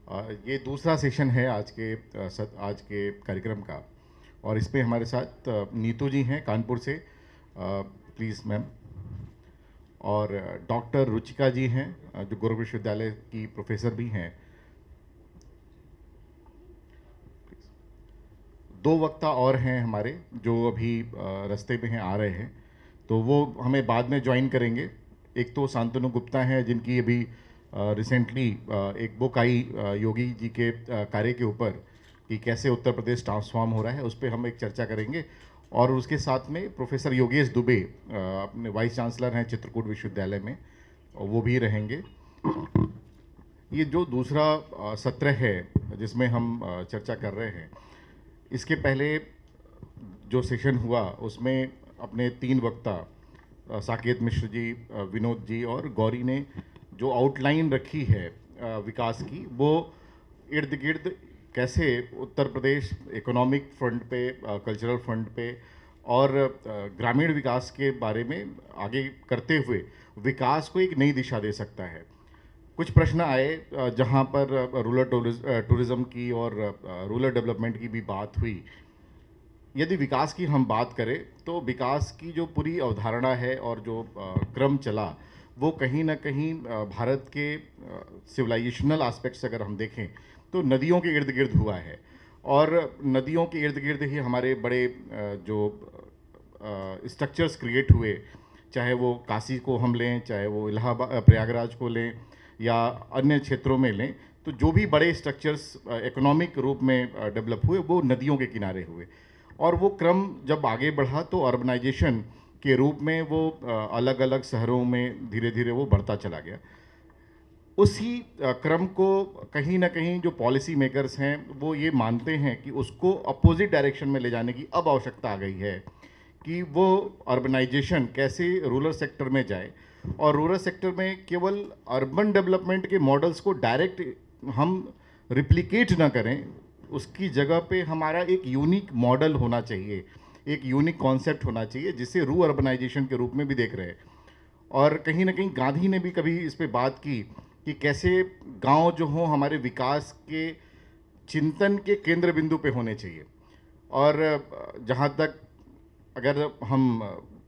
ये दूसरा सेशन है आज के कार्यक्रम का। और इसमें हमारे साथ नीतू जी हैं कानपुर से, प्लीज़ मैम। और डॉक्टर रुचिका जी हैं, जो गोरख विश्वविद्यालय की प्रोफेसर भी हैं। दो वक्ता और हैं हमारे जो अभी रास्ते में हैं, आ रहे हैं, तो वो हमें बाद में ज्वाइन करेंगे। एक तो शांतनु गुप्ता हैं, जिनकी अभी रिसेंटली एक बुक आई योगी जी के कार्य के ऊपर, कि कैसे उत्तर प्रदेश ट्रांसफॉर्म हो रहा है, उस पर हम एक चर्चा करेंगे। और उसके साथ में प्रोफेसर योगेश दुबे, अपने वाइस चांसलर हैं चित्रकूट विश्वविद्यालय में, और वो भी रहेंगे। ये जो दूसरा सत्र है जिसमें हम चर्चा कर रहे हैं, इसके पहले जो सेशन हुआ उसमें अपने तीन वक्ता साकेत मिश्र जी, विनोद जी और गौरी ने जो आउटलाइन रखी है विकास की, वो इर्द गिर्द कैसे उत्तर प्रदेश इकोनॉमिक फ्रंट पे, कल्चरल फ्रंट पे और ग्रामीण विकास के बारे में आगे करते हुए विकास को एक नई दिशा दे सकता है। कुछ प्रश्न आए जहाँ पर रूरल टूरिज्म की और रूरल डेवलपमेंट की भी बात हुई। यदि विकास की हम बात करें तो विकास की जो पूरी अवधारणा है और जो क्रम चला, वो कहीं ना कहीं भारत के सिविलाइजेशनल एस्पेक्ट से अगर हम देखें तो नदियों के इर्द गिर्द हुआ है। और नदियों के इर्द गिर्द ही हमारे बड़े जो स्ट्रक्चर्स क्रिएट हुए, चाहे वो काशी को हम लें, चाहे वो इलाहाबाद प्रयागराज को लें, या अन्य क्षेत्रों में लें, तो जो भी बड़े स्ट्रक्चर्स इकोनॉमिक रूप में डेवलप हुए वो नदियों के किनारे हुए। और वो क्रम जब आगे बढ़ा तो अर्बनाइजेशन के रूप में वो अलग अलग शहरों में धीरे धीरे वो बढ़ता चला गया। उसी क्रम को कहीं ना कहीं जो पॉलिसी मेकर्स हैं वो ये मानते हैं कि उसको अपोजिट डायरेक्शन में ले जाने की अब आवश्यकता आ गई है, कि वो अर्बनाइजेशन कैसे रूरल सेक्टर में जाए, और रूरल सेक्टर में केवल अर्बन डेवलपमेंट के मॉडल्स को डायरेक्ट हम रिप्लिकेट ना करें, उसकी जगह पे हमारा एक यूनिक मॉडल होना चाहिए, एक यूनिक कॉन्सेप्ट होना चाहिए, जिसे रू अर्बनाइजेशन के रूप में भी देख रहे हैं। और कहीं ना कहीं गांधी ने भी कभी इस पे बात की कि कैसे गांव जो हो हमारे विकास के चिंतन के केंद्र बिंदु पे होने चाहिए। और जहाँ तक अगर हम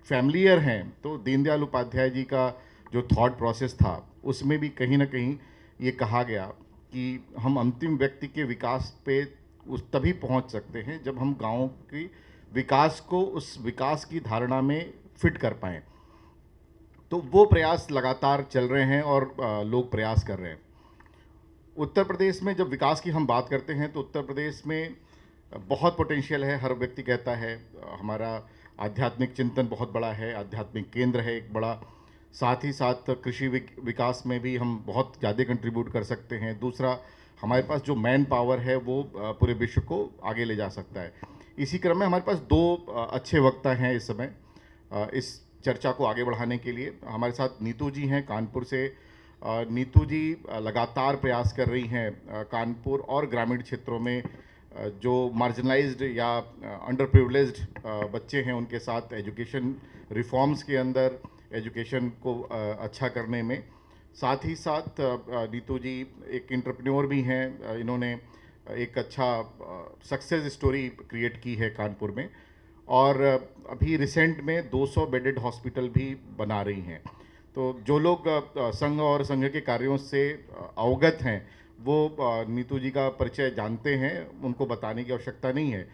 फैमिलियर हैं तो दीनदयाल उपाध्याय जी का जो थॉट प्रोसेस था, उसमें भी कहीं ना कहीं ये कहा गया कि हम अंतिम व्यक्ति के विकास पे उस तभी पहुंच सकते हैं जब हम गांव की विकास को उस विकास की धारणा में फिट कर पाएँ। तो वो प्रयास लगातार चल रहे हैं और लोग प्रयास कर रहे हैं। उत्तर प्रदेश में जब विकास की हम बात करते हैं तो उत्तर प्रदेश में बहुत पोटेंशियल है, हर व्यक्ति कहता है। हमारा आध्यात्मिक चिंतन बहुत बड़ा है, आध्यात्मिक केंद्र है एक बड़ा। साथ ही साथ कृषि विकास में भी हम बहुत ज़्यादा कंट्रीब्यूट कर सकते हैं। दूसरा, हमारे पास जो मैन पावर है वो पूरे विश्व को आगे ले जा सकता है। इसी क्रम में हमारे पास दो अच्छे वक्ता हैं इस समय इस चर्चा को आगे बढ़ाने के लिए। हमारे साथ नीतू जी हैं कानपुर से। नीतू जी लगातार प्रयास कर रही हैं कानपुर और ग्रामीण क्षेत्रों में जो मार्जिनलाइज्ड या अंडर प्रिविलेज्ड बच्चे हैं उनके साथ एजुकेशन रिफॉर्म्स के अंदर एजुकेशन को अच्छा करने में। साथ ही साथ नीतू जी एक एंटरप्रेन्योर भी हैं। इन्होंने एक अच्छा सक्सेस स्टोरी क्रिएट की है कानपुर में, और अभी रिसेंट में 200 बेडेड हॉस्पिटल भी बना रही हैं। तो जो लोग संघ और संघ के कार्यों से अवगत हैं वो नीतू जी का परिचय जानते हैं, उनको बताने की आवश्यकता नहीं है।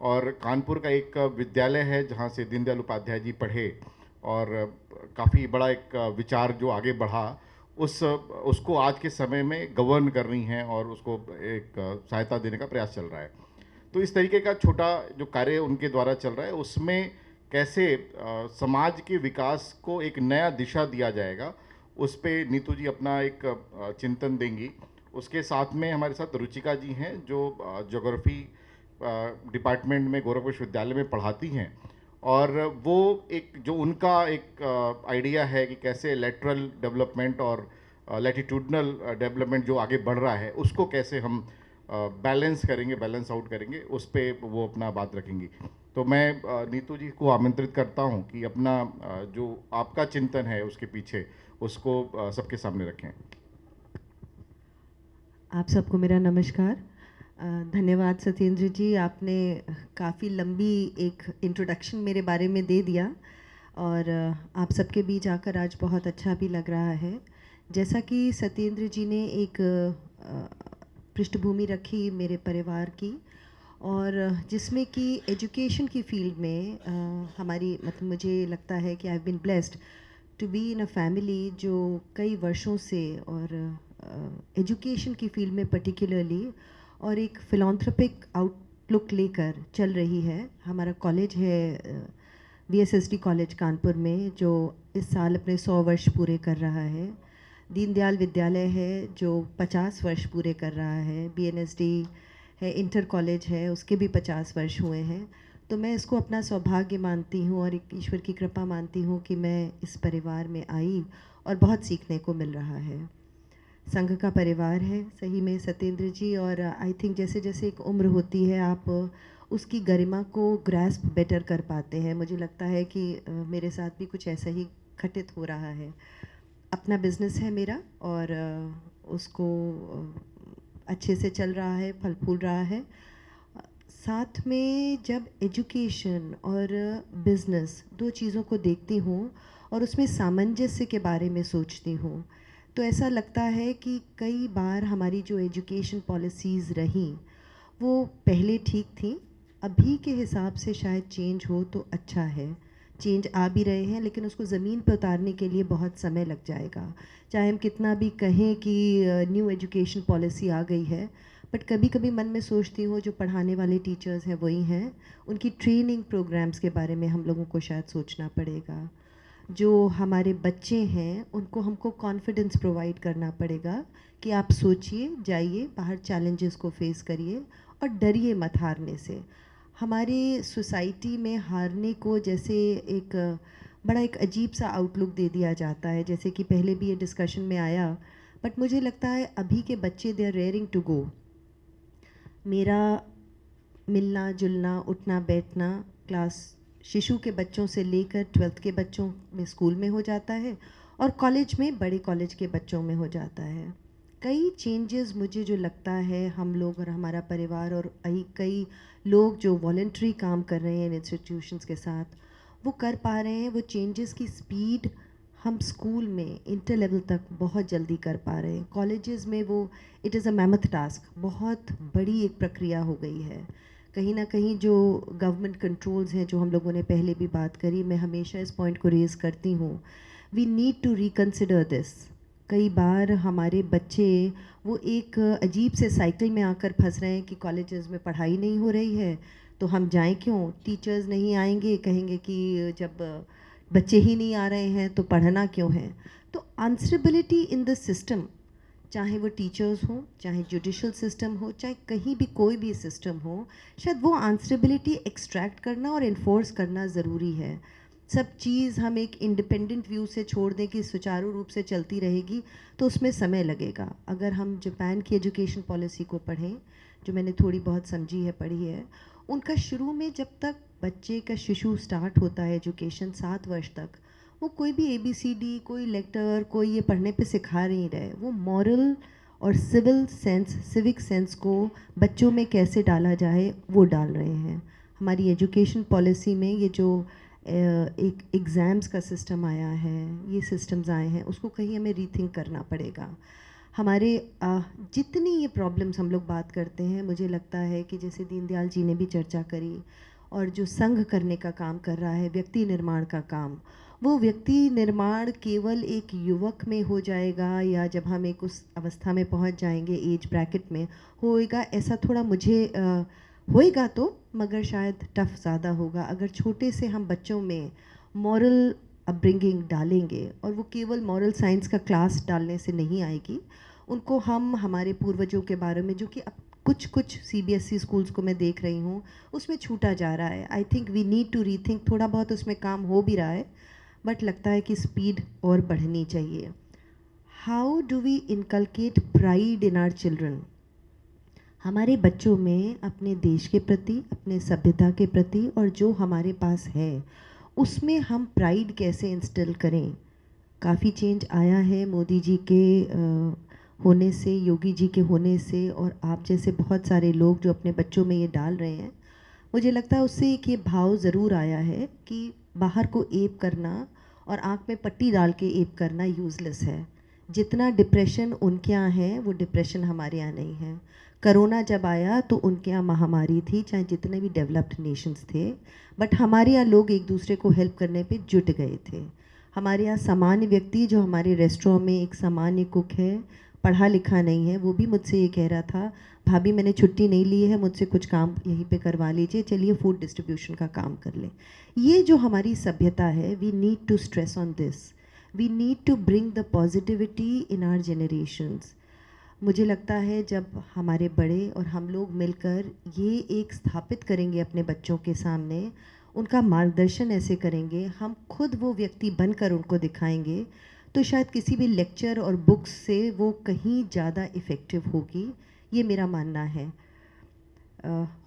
और कानपुर का एक विद्यालय है जहाँ से दीनदयाल उपाध्याय जी पढ़े, और काफ़ी बड़ा एक विचार जो आगे बढ़ा, उसको आज के समय में गवर्न कर रही हैं और उसको एक सहायता देने का प्रयास चल रहा है। तो इस तरीके का छोटा जो कार्य उनके द्वारा चल रहा है, उसमें कैसे समाज के विकास को एक नया दिशा दिया जाएगा, उस पे नीतू जी अपना एक चिंतन देंगी। उसके साथ में हमारे साथ रुचिका जी हैं जो ज्योग्राफी डिपार्टमेंट में गोरख विश्वविद्यालय में पढ़ाती हैं। और वो एक जो उनका एक आइडिया है कि कैसे लेटरल डेवलपमेंट और लैटिट्यूडनल डेवलपमेंट जो आगे बढ़ रहा है उसको कैसे हम बैलेंस करेंगे, बैलेंस आउट करेंगे, उस पर वो अपना बात रखेंगी। तो मैं नीतू जी को आमंत्रित करता हूँ कि अपना जो आपका चिंतन है उसके पीछे, उसको सबके सामने रखें। आप सबको मेरा नमस्कार। धन्यवाद सत्येंद्र जी, आपने काफ़ी लंबी एक इंट्रोडक्शन मेरे बारे में दे दिया और आप सबके बीच आकर आज बहुत अच्छा भी लग रहा है। जैसा कि सत्येंद्र जी ने एक पृष्ठभूमि रखी मेरे परिवार की, और जिसमें कि एजुकेशन की फील्ड में हमारी मतलब मुझे लगता है कि I have been blessed to be in a family जो कई वर्षों से और एजुकेशन की फील्ड में पर्टिकुलरली और एक फिलॉन्थ्रोपिक आउटलुक लेकर चल रही है। हमारा कॉलेज है बीएसएसडी कॉलेज कानपुर में, जो इस साल अपने 100 वर्ष पूरे कर रहा है। दीनदयाल विद्यालय है जो 50 वर्ष पूरे कर रहा है। बीएनएसडी है, इंटर कॉलेज है, उसके भी 50 वर्ष हुए हैं। तो मैं इसको अपना सौभाग्य मानती हूँ और एक ईश्वर की कृपा मानती हूँ कि मैं इस परिवार में आई और बहुत सीखने को मिल रहा है। संघ का परिवार है सही में सत्येंद्र जी, और आई थिंक जैसे जैसे एक उम्र होती है आप उसकी गरिमा को ग्रैस्प बेटर कर पाते हैं। मुझे लगता है कि मेरे साथ भी कुछ ऐसा ही घटित हो रहा है। अपना बिजनेस है मेरा और उसको अच्छे से चल रहा है, फल फूल रहा है। साथ में जब एजुकेशन और बिजनेस दो चीज़ों को देखती हूँ और उसमें सामंजस्य के बारे में सोचती हूँ, तो ऐसा लगता है कि कई बार हमारी जो एजुकेशन पॉलिसीज़ रहीं वो पहले ठीक थी, अभी के हिसाब से शायद चेंज हो तो अच्छा है। चेंज आ भी रहे हैं लेकिन उसको ज़मीन पर उतारने के लिए बहुत समय लग जाएगा। चाहे हम कितना भी कहें कि न्यू एजुकेशन पॉलिसी आ गई है, बट कभी कभी मन में सोचती हूँ जो पढ़ाने वाले टीचर्स हैं वही हैं, उनकी ट्रेनिंग प्रोग्राम्स के बारे में हम लोगों को शायद सोचना पड़ेगा। जो हमारे बच्चे हैं उनको हमको कॉन्फिडेंस प्रोवाइड करना पड़ेगा कि आप सोचिए, जाइए बाहर, चैलेंजेस को फेस करिए और डरिए मत हारने से। हमारे सोसाइटी में हारने को जैसे एक बड़ा एक अजीब सा आउटलुक दे दिया जाता है, जैसे कि पहले भी ये डिस्कशन में आया, बट मुझे लगता है अभी के बच्चे they are raring to go. मेरा मिलना जुलना उठना बैठना क्लास शिशु के बच्चों से लेकर 12th के बच्चों में स्कूल में हो जाता है और कॉलेज में बड़े कॉलेज के बच्चों में हो जाता है। कई चेंजेस मुझे जो लगता है हम लोग और हमारा परिवार और कई लोग जो वॉलेंट्री काम कर रहे हैं इंस्टीट्यूशंस के साथ वो कर पा रहे हैं। वो चेंजेस की स्पीड हम स्कूल में इंटर लेवल तक बहुत जल्दी कर पा रहे हैं। कॉलेजेस में वो it is a mammoth task, बहुत बड़ी एक प्रक्रिया हो गई है। कहीं ना कहीं जो गवर्नमेंट कंट्रोल्स हैं जो हम लोगों ने पहले भी बात करी, मैं हमेशा इस पॉइंट को रेज़ करती हूँ, we need to reconsider this. कई बार हमारे बच्चे वो एक अजीब से साइकिल में आकर फंस रहे हैं कि कॉलेजेस में पढ़ाई नहीं हो रही है तो हम जाएं क्यों, टीचर्स नहीं आएंगे, कहेंगे कि जब बच्चे ही नहीं आ रहे हैं तो पढ़ना क्यों है। तो आंसरेबिलिटी इन द सिस्टम, चाहे वो टीचर्स हो, चाहे जुडिशल सिस्टम हो, चाहे कहीं भी कोई भी सिस्टम हो, शायद वो आंसरेबिलिटी एक्सट्रैक्ट करना और इन्फोर्स करना ज़रूरी है। सब चीज़ हम एक इंडिपेंडेंट व्यू से छोड़ दें कि सुचारू रूप से चलती रहेगी तो उसमें समय लगेगा। अगर हम जापान की एजुकेशन पॉलिसी को पढ़ें, जो मैंने थोड़ी बहुत समझी है, पढ़ी है, उनका शुरू में जब तक बच्चे का शिशु स्टार्ट होता है एजुकेशन 7 वर्ष तक, वो कोई भी ABCD, कोई लेटर, कोई ये पढ़ने पे सिखा नहीं रहे। वो मॉरल और सिविल सेंस, सिविक सेंस को बच्चों में कैसे डाला जाए वो डाल रहे हैं। हमारी एजुकेशन पॉलिसी में ये जो एक एग्ज़ाम्स का सिस्टम आया है, ये सिस्टम्स आए हैं, उसको कहीं हमें रीथिंक करना पड़ेगा। हमारे जितनी ये प्रॉब्लम्स हम लोग बात करते हैं, मुझे लगता है कि जैसे दीनदयाल जी ने भी चर्चा करी और जो संघ करने का काम कर रहा है, व्यक्ति निर्माण का काम, वो व्यक्ति निर्माण केवल एक युवक में हो जाएगा या जब हम एक उस अवस्था में पहुंच जाएंगे एज ब्रैकेट में होएगा, ऐसा थोड़ा मुझे होएगा तो, मगर शायद टफ ज़्यादा होगा। अगर छोटे से हम बच्चों में मॉरल अपब्रिंगिंग डालेंगे, और वो केवल मॉरल साइंस का क्लास डालने से नहीं आएगी, उनको हम हमारे पूर्वजों के बारे में, जो कि अब कुछ कुछ CBSE स्कूल्स को मैं देख रही हूँ उसमें छूटा जा रहा है। I think we need to rethink. थोड़ा बहुत उसमें काम हो भी रहा है बट लगता है कि स्पीड और बढ़नी चाहिए। How do we inculcate pride in our children? हमारे बच्चों में अपने देश के प्रति, अपने सभ्यता के प्रति और जो हमारे पास है उसमें हम प्राइड कैसे इंस्टिल करें? काफ़ी चेंज आया है मोदी जी के होने से, योगी जी के होने से और आप जैसे बहुत सारे लोग जो अपने बच्चों में ये डाल रहे हैं, मुझे लगता है उससे एक ये भाव ज़रूर आया है कि बाहर को एप करना और आँख में पट्टी डाल के एप करना यूज़लेस है। जितना डिप्रेशन उनके यहाँ है वो डिप्रेशन हमारे यहाँ नहीं है। कोरोना जब आया तो उनके यहाँ महामारी थी, चाहे जितने भी डेवलप्ड नेशंस थे, बट हमारे यहाँ लोग एक दूसरे को हेल्प करने पे जुट गए थे। हमारे यहाँ सामान्य व्यक्ति जो हमारे रेस्टोरेंट में एक सामान्य कुक है, पढ़ा लिखा नहीं है, वो भी मुझसे ये कह रहा था, भाभी मैंने छुट्टी नहीं ली है, मुझसे कुछ काम यहीं पे करवा लीजिए, चलिए फूड डिस्ट्रीब्यूशन का काम कर लें। ये जो हमारी सभ्यता है, we need to stress on this, we need to bring the positivity in our generations. मुझे लगता है जब हमारे बड़े और हम लोग मिलकर ये एक स्थापित करेंगे अपने बच्चों के सामने, उनका मार्गदर्शन ऐसे करेंगे, हम खुद वो व्यक्ति बनकर उनको दिखाएंगे, तो शायद किसी भी लेक्चर और बुक्स से वो कहीं ज़्यादा इफ़ेक्टिव होगी, ये मेरा मानना है।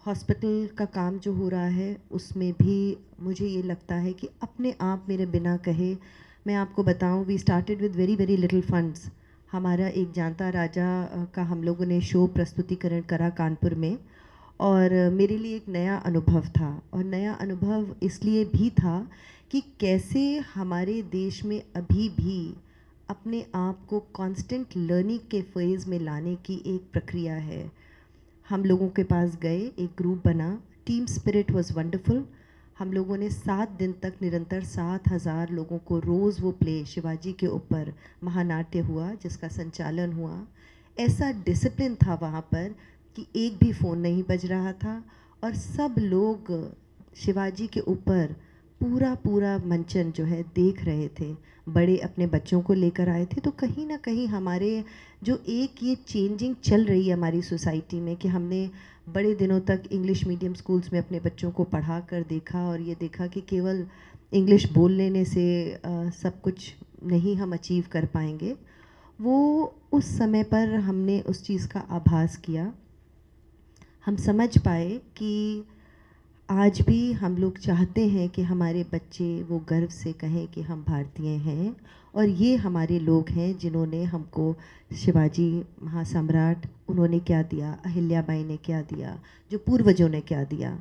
हॉस्पिटल का काम जो हो रहा है उसमें भी मुझे ये लगता है कि अपने आप मेरे बिना कहे मैं आपको बताऊं, we started with very very little funds. हमारा एक जानता राजा का हम लोगों ने शो प्रस्तुतिकरण करा कानपुर में, और मेरे लिए एक नया अनुभव था, और नया अनुभव इसलिए भी था कि कैसे हमारे देश में अभी भी अपने आप को कांस्टेंट लर्निंग के फेज़ में लाने की एक प्रक्रिया है। हम लोगों के पास गए, एक ग्रुप बना, टीम स्पिरिट वाज वंडरफुल। हम लोगों ने 7 दिन तक निरंतर 7,000 लोगों को रोज़ वो प्ले शिवाजी के ऊपर महानाट्य हुआ जिसका संचालन हुआ। ऐसा डिसिप्लिन था वहाँ पर कि एक भी फ़ोन नहीं बज रहा था, और सब लोग शिवाजी के ऊपर पूरा पूरा मंचन जो है देख रहे थे। बड़े अपने बच्चों को लेकर आए थे, तो कहीं ना कहीं हमारे जो एक ये चेंजिंग चल रही है हमारी सोसाइटी में कि हमने बड़े दिनों तक इंग्लिश मीडियम स्कूल्स में अपने बच्चों को पढ़ा कर देखा, और ये देखा कि केवल इंग्लिश बोल लेने से सब कुछ नहीं हम अचीव कर पाएंगे। वो उस समय पर हमने उस चीज़ का आभास किया, हम समझ पाए कि आज भी हम लोग चाहते हैं कि हमारे बच्चे वो गर्व से कहें कि हम भारतीय हैं, और ये हमारे लोग हैं जिन्होंने हमको, शिवाजी महासम्राट, उन्होंने क्या दिया, अहिल्याबाई ने क्या दिया, जो पूर्वजों ने क्या दिया।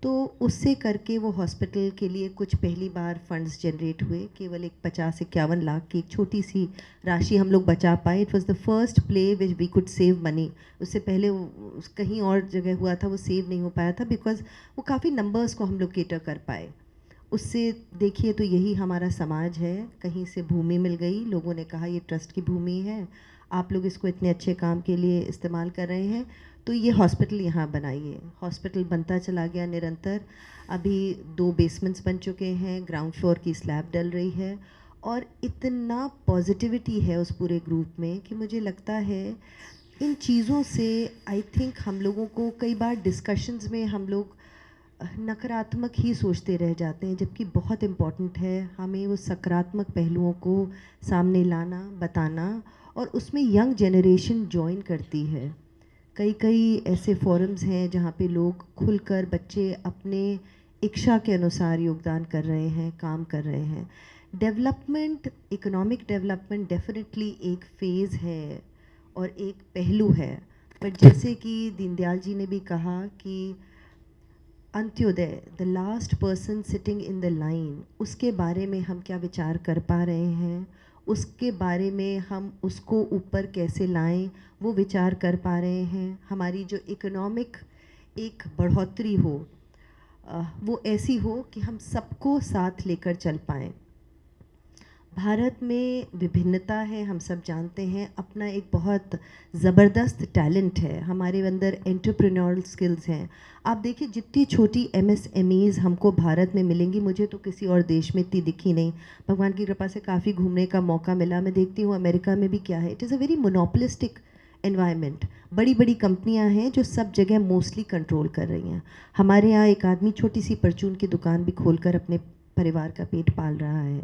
तो उससे करके वो हॉस्पिटल के लिए कुछ पहली बार फंड्स जनरेट हुए, केवल एक 50-51 लाख की एक छोटी सी राशि हम लोग बचा पाए। It was the first play which we could save money. उससे पहले कहीं और जगह हुआ था, वो सेव नहीं हो पाया था बिकॉज वो काफ़ी नंबर्स को हम लोग केटर कर पाए। उससे देखिए तो यही हमारा समाज है, कहीं से भूमि मिल गई, लोगों ने कहा ये ट्रस्ट की भूमि है, आप लोग इसको इतने अच्छे काम के लिए इस्तेमाल कर रहे हैं, तो ये हॉस्पिटल यहाँ बनाइए। हॉस्पिटल बनता चला गया निरंतर, अभी 2 बेसमेंट्स बन चुके हैं, ग्राउंड फ्लोर की स्लैब डल रही है, और इतना पॉजिटिविटी है उस पूरे ग्रुप में कि मुझे लगता है इन चीज़ों से आई थिंक हम लोगों को कई बार डिस्कशंस में हम लोग नकारात्मक ही सोचते रह जाते हैं, जबकि बहुत इम्पॉर्टेंट है हमें वो सकारात्मक पहलुओं को सामने लाना, बताना, और उसमें यंग जनरेशन जॉइन करती है। कई ऐसे फोरम्स हैं जहाँ पे लोग खुलकर, बच्चे अपने इच्छा के अनुसार योगदान कर रहे हैं, काम कर रहे हैं। डेवलपमेंट, इकोनॉमिक डेवलपमेंट डेफिनेटली एक फ़ेज़ है और एक पहलू है, बट जैसे कि दीनदयाल जी ने भी कहा कि Antyodaya, the last person sitting in the line, उसके बारे में हम क्या विचार कर पा रहे हैं, उसके बारे में हम उसको ऊपर कैसे लाएं, वो विचार कर पा रहे हैं। हमारी जो इकोनॉमिक एक बढ़ोतरी हो, वो ऐसी हो कि हम सबको साथ लेकर चल पाएं। भारत में विभिन्नता है, हम सब जानते हैं, अपना एक बहुत ज़बरदस्त टैलेंट है, हमारे अंदर एंटरप्रेन्योरल स्किल्स हैं। आप देखिए जितनी छोटी MSMEs हमको भारत में मिलेंगी, मुझे तो किसी और देश में इतनी दिखी नहीं। भगवान की कृपा से काफ़ी घूमने का मौका मिला, मैं देखती हूँ अमेरिका में भी क्या है, it is a very monopolistic environment. बड़ी बड़ी कंपनियां हैं जो सब जगह मोस्टली कंट्रोल कर रही हैं। हमारे यहाँ एक आदमी छोटी सी परचून की दुकान भी खोलकर अपने परिवार का पेट पाल रहा है,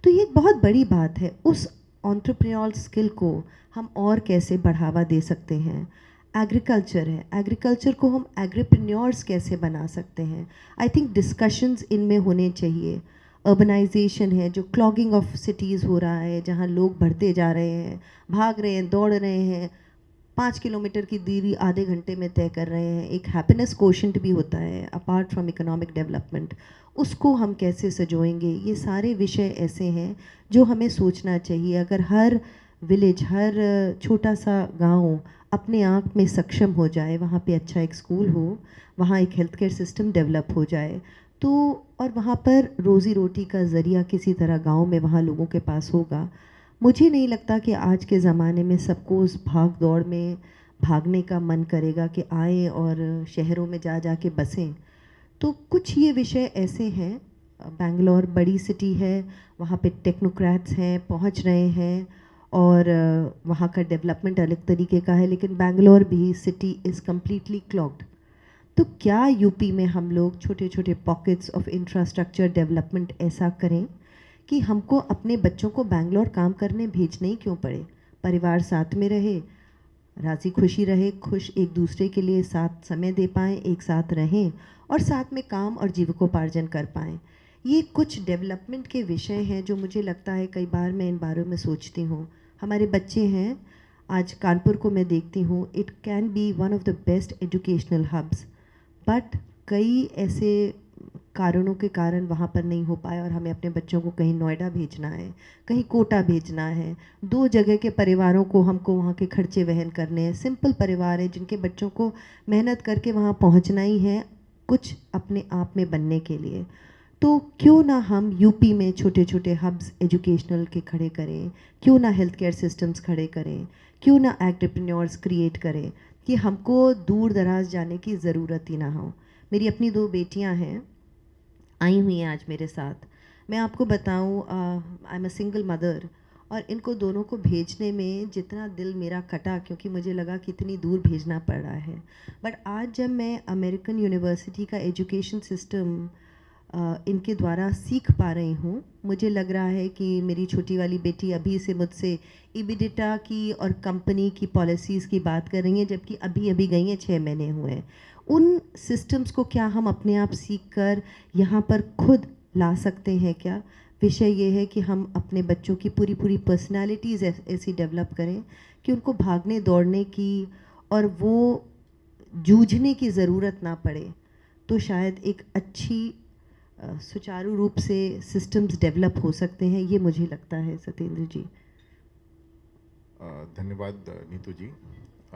तो ये एक बहुत बड़ी बात है। उस एंटरप्रेन्योरल स्किल को हम और कैसे बढ़ावा दे सकते हैं। एग्रीकल्चर है, एग्रीकल्चर को हम एग्रीप्रेन्योर्स कैसे बना सकते हैं। आई थिंक डिस्कशंस इनमें होने चाहिए। अर्बनाइजेशन है, जो क्लॉगिंग ऑफ सिटीज़ हो रहा है, जहाँ लोग बढ़ते जा रहे हैं, भाग रहे हैं, दौड़ रहे हैं, 5 किलोमीटर की दूरी आधे घंटे में तय कर रहे हैं। एक हैप्पीनेस कोशेंट भी होता है अपार्ट फ्रॉम इकोनॉमिक डेवलपमेंट, उसको हम कैसे सजोएंगे? ये सारे विषय ऐसे हैं जो हमें सोचना चाहिए। अगर हर विलेज, हर छोटा सा गांव अपने आप में सक्षम हो जाए, वहाँ पे अच्छा एक स्कूल हो, वहाँ एक हेल्थ केयर सिस्टम डेवलप हो जाए, तो और वहाँ पर रोज़ी रोटी का ज़रिया किसी तरह गांव में वहाँ लोगों के पास होगा। मुझे नहीं लगता कि आज के ज़माने में सबको उस भाग दौड़ में भागने का मन करेगा कि आएँ और शहरों में जा जा के बसें। तो कुछ ये विषय ऐसे हैं, बैंगलोर बड़ी सिटी है, वहाँ पे टेक्नोक्रेट्स हैं, पहुँच रहे हैं, और वहाँ का डेवलपमेंट अलग तरीके का है, लेकिन बैंगलोर भी सिटी इज़ कम्प्लीटली क्लॉग्ड। तो क्या यूपी में हम लोग छोटे छोटे पॉकेट्स ऑफ इंफ्रास्ट्रक्चर डेवलपमेंट ऐसा करें कि हमको अपने बच्चों को बैंगलोर काम करने भेजने ही क्यों पड़े? परिवार साथ में रहे, राज़ी खुशी रहे, खुश एक दूसरे के लिए साथ समय दे पाएँ, एक साथ रहें और साथ में काम और जीविकोपार्जन कर पाएँ। ये कुछ डेवलपमेंट के विषय हैं जो मुझे लगता है कई बार मैं इन बारे में सोचती हूँ। हमारे बच्चे हैं, आज कानपुर को मैं देखती हूँ, it can be one of the best educational hubs, but कई ऐसे कारणों के कारण वहाँ पर नहीं हो पाया और हमें अपने बच्चों को कहीं नोएडा भेजना है, कहीं कोटा भेजना है। 2 जगह के परिवारों को हमको वहाँ के खर्चे वहन करने हैं। सिंपल परिवार है जिनके बच्चों को मेहनत करके वहाँ पहुँचना ही है, कुछ अपने आप में बनने के लिए। तो क्यों ना हम यूपी में छोटे छोटे हब्स एजुकेशनल के खड़े करें, क्यों ना हेल्थ केयर सिस्टम्स खड़े करें, क्यों ना एंटरप्रेन्योर्स क्रिएट करें कि हमको दूर दराज जाने की ज़रूरत ही ना हो। मेरी अपनी 2 बेटियां हैं, आई हुई हैं आज मेरे साथ। मैं आपको बताऊं, I am a single mother, और इनको दोनों को भेजने में जितना दिल मेरा कटा, क्योंकि मुझे लगा कितनी दूर भेजना पड़ रहा है। बट आज जब मैं अमेरिकन यूनिवर्सिटी का एजुकेशन सिस्टम इनके द्वारा सीख पा रही हूँ, मुझे लग रहा है कि मेरी छोटी वाली बेटी अभी से मुझसे इबिडिटा की और कंपनी की पॉलिसीज़ की बात कर रही हैं, जबकि अभी अभी गई हैं, 6 महीने हुए हैं। उन सिस्टम्स को क्या हम अपने आप सीख कर यहाँ पर खुद ला सकते हैं क्या? विषय ये है कि हम अपने बच्चों की पूरी पूरी पर्सनालिटीज़ ऐसी डेवलप करें कि उनको भागने दौड़ने की और वो जूझने की ज़रूरत ना पड़े। तो शायद एक अच्छी सुचारू रूप से सिस्टम्स डेवलप हो सकते हैं, ये मुझे लगता है। सत्येंद्र जी। धन्यवाद नीतू जी।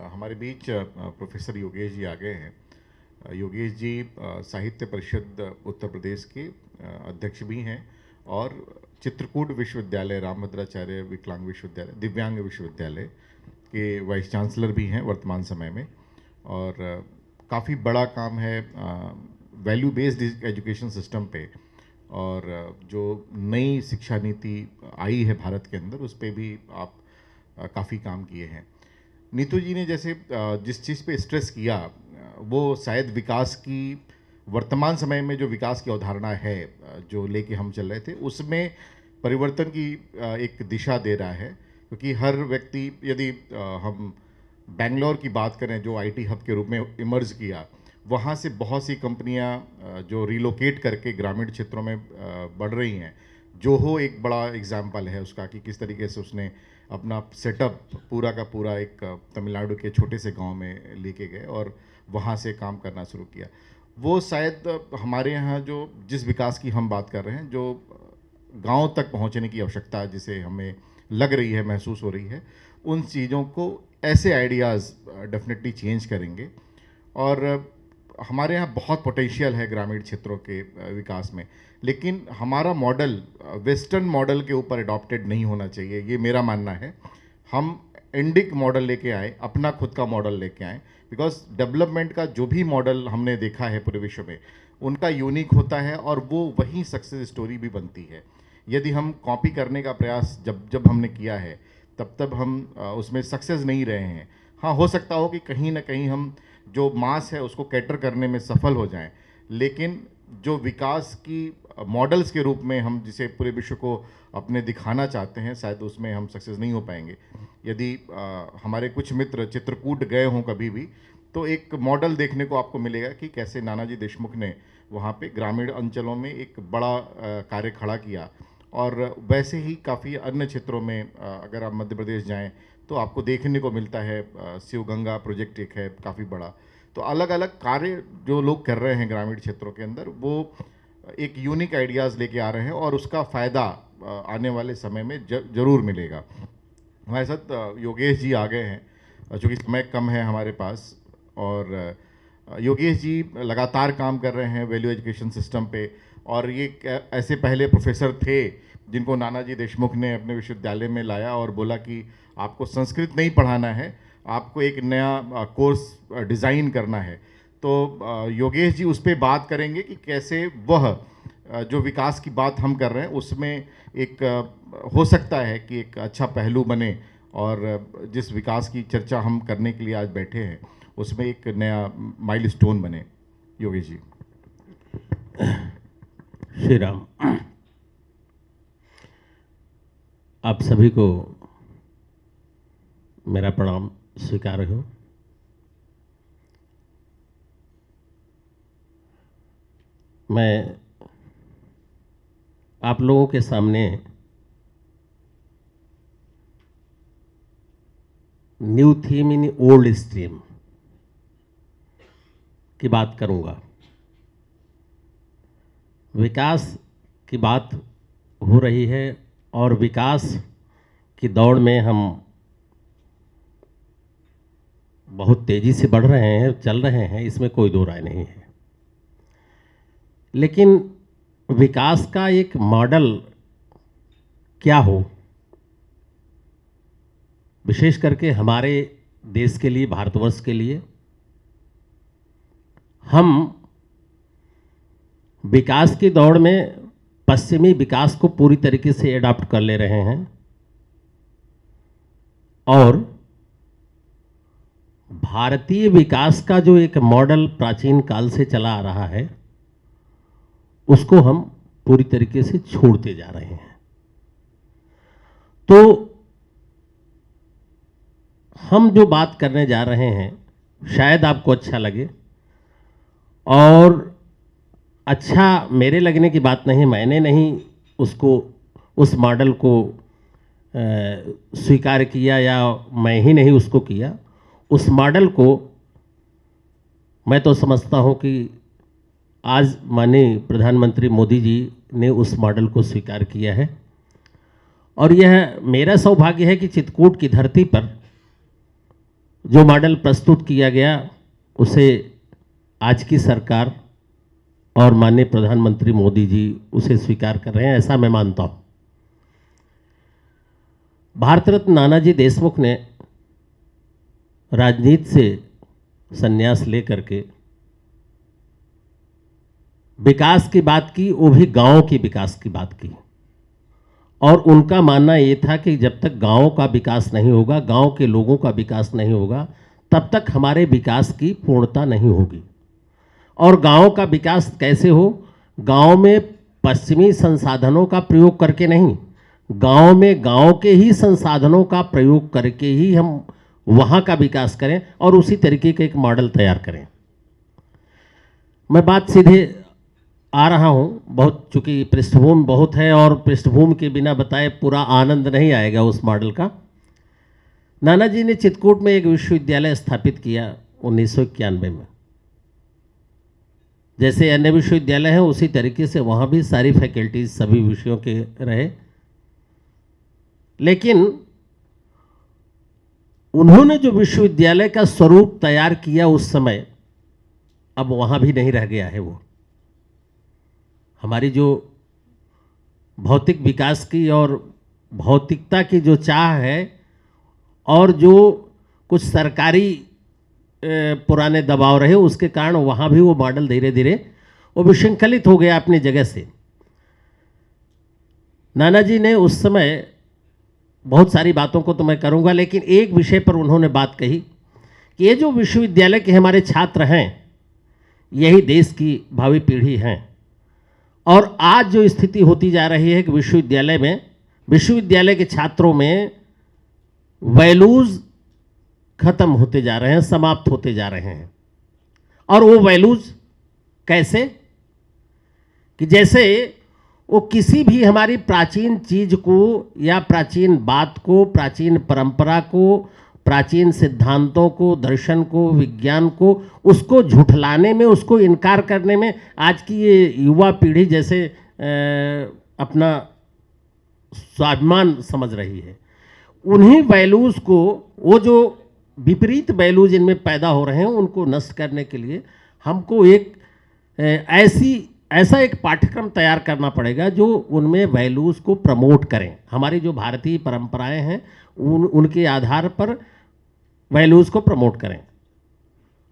हमारे बीच प्रोफेसर योगेश जी आ गए हैं। योगेश जी साहित्य परिषद उत्तर प्रदेश के अध्यक्ष भी हैं और चित्रकूट विश्वविद्यालय, रामभद्राचार्य विकलांग विश्वविद्यालय, दिव्यांग विश्वविद्यालय के वाइस चांसलर भी हैं वर्तमान समय में। और काफ़ी बड़ा काम है वैल्यू बेस्ड एजुकेशन सिस्टम पे, और जो नई शिक्षा नीति आई है भारत के अंदर, उस पे भी आप काफ़ी काम किए हैं। नीतू जी ने जैसे जिस चीज़ पे स्ट्रेस किया, वो शायद विकास की, वर्तमान समय में जो विकास की अवधारणा है जो लेके हम चल रहे थे, उसमें परिवर्तन की एक दिशा दे रहा है। क्योंकि हर व्यक्ति, यदि हम बैंगलोर की बात करें जो आईटी हब के रूप में इमर्ज किया, वहाँ से बहुत सी कंपनियाँ जो रिलोकेट करके ग्रामीण क्षेत्रों में बढ़ रही हैं। जोहो एक बड़ा एग्जाम्पल है उसका कि किस तरीके से उसने अपना सेटअप पूरा का पूरा एक तमिलनाडु के छोटे से गांव में लेके गए और वहाँ से काम करना शुरू किया। वो शायद हमारे यहाँ जो जिस विकास की हम बात कर रहे हैं, जो गांव तक पहुँचने की आवश्यकता जिसे हमें लग रही है, महसूस हो रही है, उन चीज़ों को ऐसे आइडियाज़ डेफिनेटली चेंज करेंगे। और हमारे यहाँ बहुत पोटेंशियल है ग्रामीण क्षेत्रों के विकास में, लेकिन हमारा मॉडल वेस्टर्न मॉडल के ऊपर अडॉप्टेड नहीं होना चाहिए, ये मेरा मानना है। हम इंडिक मॉडल लेके आए, अपना खुद का मॉडल लेके आए। बिकॉज डेवलपमेंट का जो भी मॉडल हमने देखा है पूरे विश्व में, उनका यूनिक होता है और वो वही सक्सेस स्टोरी भी बनती है। यदि हम कॉपी करने का प्रयास जब जब हमने किया है, तब हम उसमें सक्सेस नहीं रहे हैं। हाँ, हो सकता हो कि कहीं ना कहीं हम जो मास है उसको कैटर करने में सफल हो जाएं, लेकिन जो विकास की मॉडल्स के रूप में हम जिसे पूरे विश्व को अपने दिखाना चाहते हैं, शायद उसमें हम सक्सेस नहीं हो पाएंगे। यदि हमारे कुछ मित्र चित्रकूट गए हों कभी भी, तो एक मॉडल देखने को आपको मिलेगा कि कैसे नानाजी देशमुख ने वहाँ पे ग्रामीण अंचलों में एक बड़ा कार्य खड़ा किया। और वैसे ही काफ़ी अन्य क्षेत्रों में अगर आप मध्य प्रदेश जाएं तो आपको देखने को मिलता है। शिवगंगा प्रोजेक्ट एक है काफ़ी बड़ा। तो अलग अलग कार्य जो लोग कर रहे हैं ग्रामीण क्षेत्रों के अंदर, वो एक यूनिक आइडियाज़ लेके आ रहे हैं और उसका फ़ायदा आने वाले समय में ज़रूर मिलेगा। हमारे साथ योगेश जी आ गए हैं, चूँकि समय कम है हमारे पास, और योगेश जी लगातार काम कर रहे हैं वैल्यू एजुकेशन सिस्टम पे। और ये ऐसे पहले प्रोफेसर थे जिनको नानाजी देशमुख ने अपने विश्वविद्यालय में लाया और बोला कि आपको संस्कृत नहीं पढ़ाना है, आपको एक नया कोर्स डिज़ाइन करना है। तो योगेश जी उस पर बात करेंगे कि कैसे वह जो विकास की बात हम कर रहे हैं उसमें एक हो सकता है कि एक अच्छा पहलू बने, और जिस विकास की चर्चा हम करने के लिए आज बैठे हैं उसमें एक नया माइलस्टोन बने। योगेश जी। श्री राम। आप सभी को मेरा प्रणाम स्वीकार हो। मैं आप लोगों के सामने new theme in old stream की बात करूंगा। विकास की बात हो रही है और विकास की दौड़ में हम बहुत तेजी से बढ़ रहे हैं, चल रहे हैं, इसमें कोई दो राय नहीं है। लेकिन विकास का एक मॉडल क्या हो, विशेष करके हमारे देश के लिए, भारतवर्ष के लिए, हम विकास की दौड़ में पश्चिमी विकास को पूरी तरीके से एडॉप्ट कर ले रहे हैं और भारतीय विकास का जो एक मॉडल प्राचीन काल से चला आ रहा है उसको हम पूरी तरीके से छोड़ते जा रहे हैं। तो हम जो बात करने जा रहे हैं शायद आपको अच्छा लगे, और अच्छा मेरे लगने की बात नहीं, मैंने नहीं उसको, उस मॉडल को स्वीकार किया या मैं ही नहीं उसको किया। उस मॉडल को मैं तो समझता हूँ कि आज माननीय प्रधानमंत्री मोदी जी ने उस मॉडल को स्वीकार किया है, और यह मेरा सौभाग्य है कि चित्रकूट की धरती पर जो मॉडल प्रस्तुत किया गया उसे आज की सरकार और माननीय प्रधानमंत्री मोदी जी उसे स्वीकार कर रहे हैं, ऐसा मैं मानता हूँ। भारत रत्न नानाजी देशमुख ने राजनीति से संन्यास लेकर के विकास की बात की, वो भी गांव की विकास की बात की, और उनका मानना ये था कि जब तक गांव का विकास नहीं होगा, गांव के लोगों का विकास नहीं होगा, तब तक हमारे विकास की पूर्णता नहीं होगी। और गांव का विकास कैसे हो? गांव में पश्चिमी संसाधनों का प्रयोग करके नहीं, गांव में गांव के ही संसाधनों का प्रयोग करके ही हम वहां का विकास करें और उसी तरीके का एक मॉडल तैयार करें। मैं बात सीधे आ रहा हूं, बहुत चूंकि पृष्ठभूमि बहुत है और पृष्ठभूमि के बिना बताए पूरा आनंद नहीं आएगा उस मॉडल का। नानाजी ने चित्रकूट में एक विश्वविद्यालय स्थापित किया 1991 में। जैसे अन्य विश्वविद्यालय हैं उसी तरीके से वहाँ भी सारी फैकल्टीज सभी विषयों के रहे, लेकिन उन्होंने जो विश्वविद्यालय का स्वरूप तैयार किया उस समय, अब वहाँ भी नहीं रह गया है। वो हमारी जो भौतिक विकास की और भौतिकता की जो चाह है और जो कुछ सरकारी पुराने दबाव रहे, उसके कारण वहाँ भी वो मॉडल धीरे धीरे वो विशृंखलित हो गया अपनी जगह से। नानाजी ने उस समय बहुत सारी बातों को तो मैं करूँगा, लेकिन एक विषय पर उन्होंने बात कही कि ये जो विश्वविद्यालय के हमारे छात्र हैं यही देश की भावी पीढ़ी हैं, और आज जो स्थिति होती जा रही है कि विश्वविद्यालय के छात्रों में वैल्यूज़ खत्म होते जा रहे हैं, समाप्त होते जा रहे हैं। और वो वैल्यूज कैसे कि जैसे वो किसी भी हमारी प्राचीन चीज को या प्राचीन बात को, प्राचीन परंपरा को, प्राचीन सिद्धांतों को, दर्शन को, विज्ञान को, उसको झुठलाने में, उसको इनकार करने में आज की ये युवा पीढ़ी जैसे अपना स्वाभिमान समझ रही है। उन्हीं वैल्यूज़ को, वो जो विपरीत वैल्यूज इनमें पैदा हो रहे हैं, उनको नष्ट करने के लिए हमको एक ऐसा एक पाठ्यक्रम तैयार करना पड़ेगा जो उनमें वैल्यूज़ को प्रमोट करें। हमारी जो भारतीय परंपराएं हैं उनके आधार पर वैल्यूज़ को प्रमोट करें।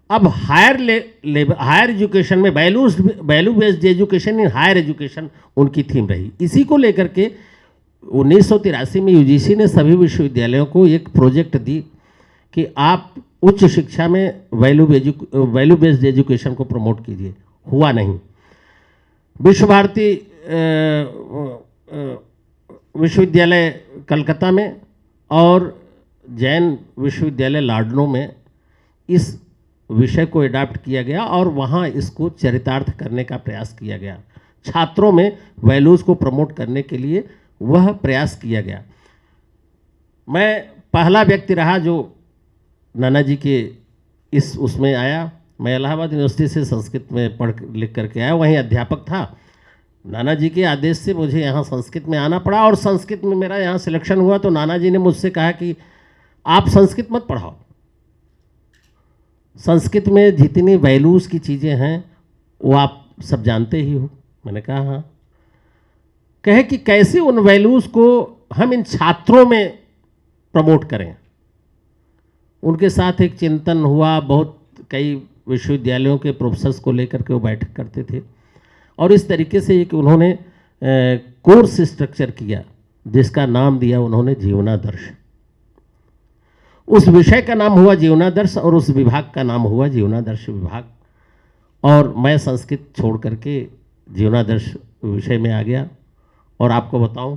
अब हायर एजुकेशन में value based education in higher education उनकी थीम रही। इसी को लेकर के 1983 में यूजीसी ने सभी विश्वविद्यालयों को एक प्रोजेक्ट दी कि आप उच्च शिक्षा में वैल्यू बेस्ड एजुकेशन को प्रमोट कीजिए। हुआ नहीं। विश्व भारती विश्वविद्यालय कलकत्ता में और जैन विश्वविद्यालय लाडनो में इस विषय को एडाप्ट किया गया और वहाँ इसको चरितार्थ करने का प्रयास किया गया। छात्रों में वैल्यूज़ को प्रमोट करने के लिए वह प्रयास किया गया। मैं पहला व्यक्ति रहा जो नाना जी के इस उसमें आया। मैं इलाहाबाद यूनिवर्सिटी से संस्कृत में पढ़ लिख करके आया, वहीं अध्यापक था। नाना जी के आदेश से मुझे यहाँ संस्कृत में आना पड़ा और संस्कृत में मेरा यहाँ सिलेक्शन हुआ तो नाना जी ने मुझसे कहा कि आप संस्कृत मत पढ़ाओ, संस्कृत में जितनी वैल्यूज़ की चीज़ें हैं वो आप सब जानते ही हो। मैंने कहा हाँ। कहे कि कैसे उन वैल्यूज़ को हम इन छात्रों में प्रमोट करें। उनके साथ एक चिंतन हुआ, बहुत कई विश्वविद्यालयों के प्रोफेसर्स को लेकर के वो बैठक करते थे और इस तरीके से एक उन्होंने कोर्स स्ट्रक्चर किया जिसका नाम दिया उन्होंने जीवनादर्श। उस विषय का नाम हुआ जीवनादर्श और उस विभाग का नाम हुआ जीवनादर्श विभाग। और मैं संस्कृत छोड़ करके जीवनादर्श विषय में आ गया। और आपको बताऊं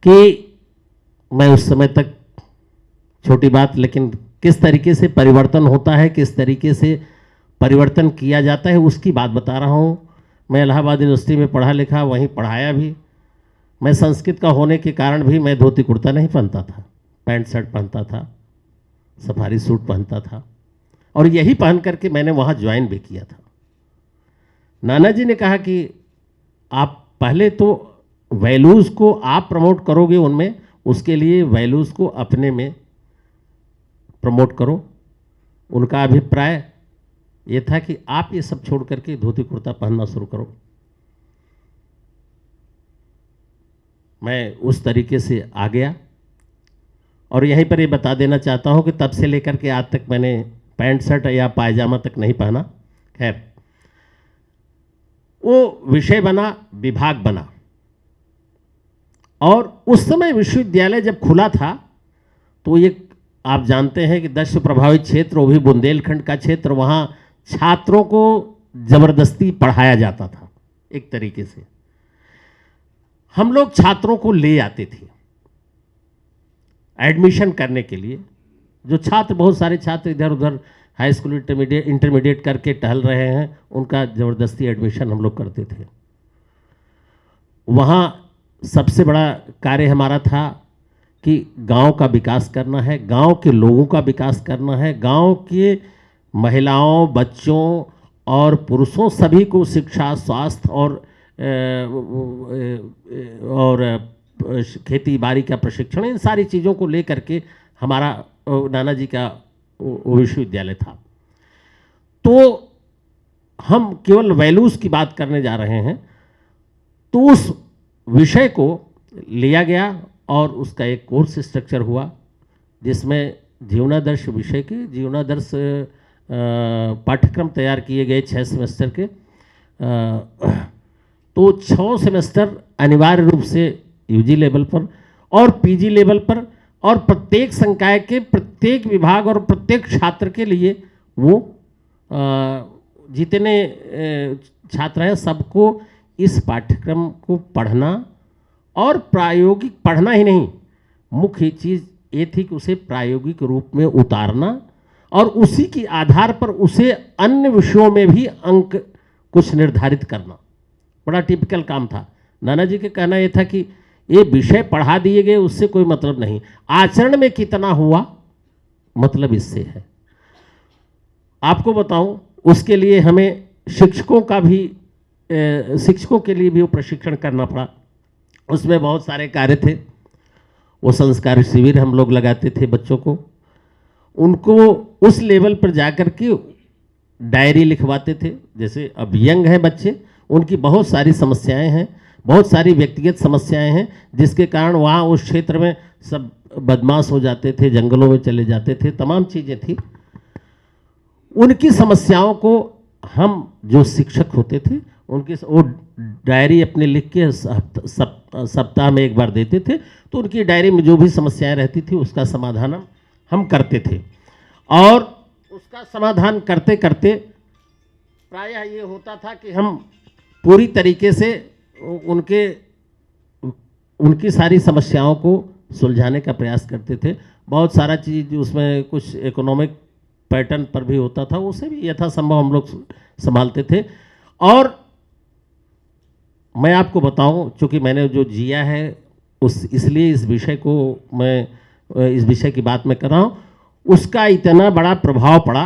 कि मैं उस समय तक, छोटी बात, लेकिन किस तरीके से परिवर्तन होता है, किस तरीके से परिवर्तन किया जाता है, उसकी बात बता रहा हूँ। मैं इलाहाबाद यूनिवर्सिटी में पढ़ा लिखा, वहीं पढ़ाया भी। मैं संस्कृत का होने के कारण भी मैं धोती कुर्ता नहीं पहनता था, पैंट शर्ट पहनता था, सफारी सूट पहनता था और यही पहन करके मैंने वहाँ ज्वाइन भी किया था। नाना जी ने कहा कि आप पहले तो वैल्यूज़ को आप प्रमोट करोगे उनमें, उसके लिए वैल्यूज़ को अपने में प्रमोट करो। उनका अभिप्राय ये था कि आप ये सब छोड़ करके धोती कुर्ता पहनना शुरू करो। मैं उस तरीके से आ गया और यहीं पर ये बता देना चाहता हूँ कि तब से लेकर के आज तक मैंने पैंट शर्ट या पायजामा तक नहीं पहना। खैर, वो विषय बना, विभाग बना और उस समय विश्वविद्यालय जब खुला था तो ये आप जानते हैं कि दस्यु प्रभावित क्षेत्र, वो भी बुंदेलखंड का क्षेत्र, वहाँ छात्रों को जबरदस्ती पढ़ाया जाता था। एक तरीके से हम लोग छात्रों को ले आते थे एडमिशन करने के लिए। जो छात्र, बहुत सारे छात्र इधर उधर हाई स्कूल इंटरमीडिएट करके टहल रहे हैं, उनका ज़बरदस्ती एडमिशन हम लोग करते थे। वहाँ सबसे बड़ा कार्य हमारा था कि गांव का विकास करना है, गांव के लोगों का विकास करना है, गांव के महिलाओं, बच्चों और पुरुषों सभी को शिक्षा, स्वास्थ्य और खेती बाड़ी का प्रशिक्षण, इन सारी चीज़ों को लेकर के हमारा नाना जी का विश्वविद्यालय था। तो हम केवल वैल्यूज़ की बात करने जा रहे हैं। तो उस विषय को लिया गया और उसका एक कोर्स स्ट्रक्चर हुआ जिसमें जीवनादर्श विषय के जीवनादर्श पाठ्यक्रम तैयार किए गए 6 सेमेस्टर के। तो 6 सेमेस्टर अनिवार्य रूप से यूजी लेवल पर और पीजी लेवल पर और प्रत्येक संकाय के प्रत्येक विभाग और प्रत्येक छात्र के लिए वो जितने छात्र हैं सबको इस पाठ्यक्रम को पढ़ना और प्रायोगिक पढ़ना ही नहीं, मुख्य चीज़ ये थी कि उसे प्रायोगिक रूप में उतारना और उसी के आधार पर उसे अन्य विषयों में भी अंक कुछ निर्धारित करना। बड़ा टिपिकल काम था। नाना जी का कहना यह था कि ये विषय पढ़ा दिए गए उससे कोई मतलब नहीं, आचरण में कितना हुआ मतलब इससे है। आपको बताऊं, उसके लिए हमें शिक्षकों के लिए भी वो प्रशिक्षण करना पड़ा। उसमें बहुत सारे कार्य थे। वो संस्कार शिविर हम लोग लगाते थे बच्चों को, उनको उस लेवल पर जाकर के डायरी लिखवाते थे। जैसे अब यंग हैं बच्चे, उनकी बहुत सारी समस्याएं हैं, बहुत सारी व्यक्तिगत समस्याएं हैं, जिसके कारण वहाँ उस क्षेत्र में सब बदमाश हो जाते थे, जंगलों में चले जाते थे, तमाम चीज़ें थी। उनकी समस्याओं को हम जो शिक्षक होते थे उनकी वो डायरी अपने लिख के सप्ताह में एक बार देते थे। तो उनकी डायरी में जो भी समस्याएं रहती थी उसका समाधान हम करते थे। और उसका समाधान करते करते प्रायः ये होता था कि हम पूरी तरीके से उनकी सारी समस्याओं को सुलझाने का प्रयास करते थे। बहुत सारा चीज़ उसमें कुछ इकोनॉमिक पैटर्न पर भी होता था, उसे भी यथासंभव हम लोग संभालते थे। और मैं आपको बताऊं, चूँकि मैंने जो जिया है इसलिए इस विषय को मैं इस विषय की बात मैं कर रहा हूँ, उसका इतना बड़ा प्रभाव पड़ा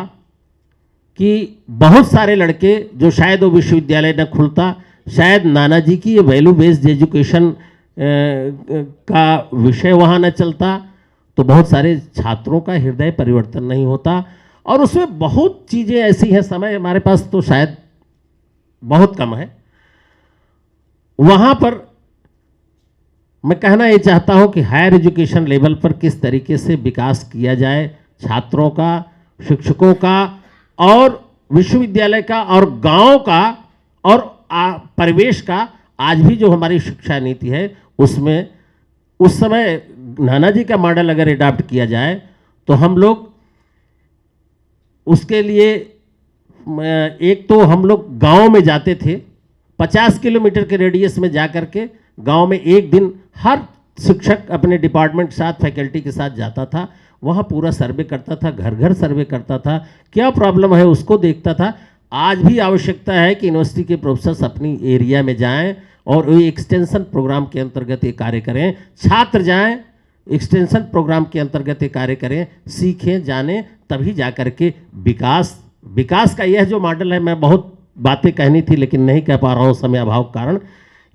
कि बहुत सारे लड़के जो शायद वो विश्वविद्यालय न खुलता, शायद नाना जी की ये वैल्यू बेस्ड एजुकेशन का विषय वहाँ न चलता, तो बहुत सारे छात्रों का हृदय परिवर्तन नहीं होता। और उसमें बहुत चीज़ें ऐसी हैं, समय हमारे पास तो शायद बहुत कम है। वहाँ पर मैं कहना ये चाहता हूँ कि हायर एजुकेशन लेवल पर किस तरीके से विकास किया जाए, छात्रों का, शिक्षकों का और विश्वविद्यालय का और गांव का और परिवेश का। आज भी जो हमारी शिक्षा नीति है उसमें उस समय नाना जी का मॉडल अगर अडॉप्ट किया जाए तो हम लोग उसके लिए एक तो हम लोग गांव में जाते थे, 50 किलोमीटर के रेडियस में जा कर के गांव में एक दिन हर शिक्षक अपने डिपार्टमेंट के साथ, फैकल्टी के साथ जाता था। वहाँ पूरा सर्वे करता था, घर घर सर्वे करता था, क्या प्रॉब्लम है उसको देखता था। आज भी आवश्यकता है कि यूनिवर्सिटी के प्रोफेसर्स अपनी एरिया में जाएं और एक्सटेंशन प्रोग्राम के अंतर्गत ये कार्य करें, छात्र जाएं एक्सटेंशन प्रोग्राम के अंतर्गत ये कार्य करें, सीखें, जानें, तभी जा कर के विकास का यह जो मॉडल है। मैं बहुत बातें कहनी थी लेकिन नहीं कह पा रहा हूँ समय अभाव के कारण।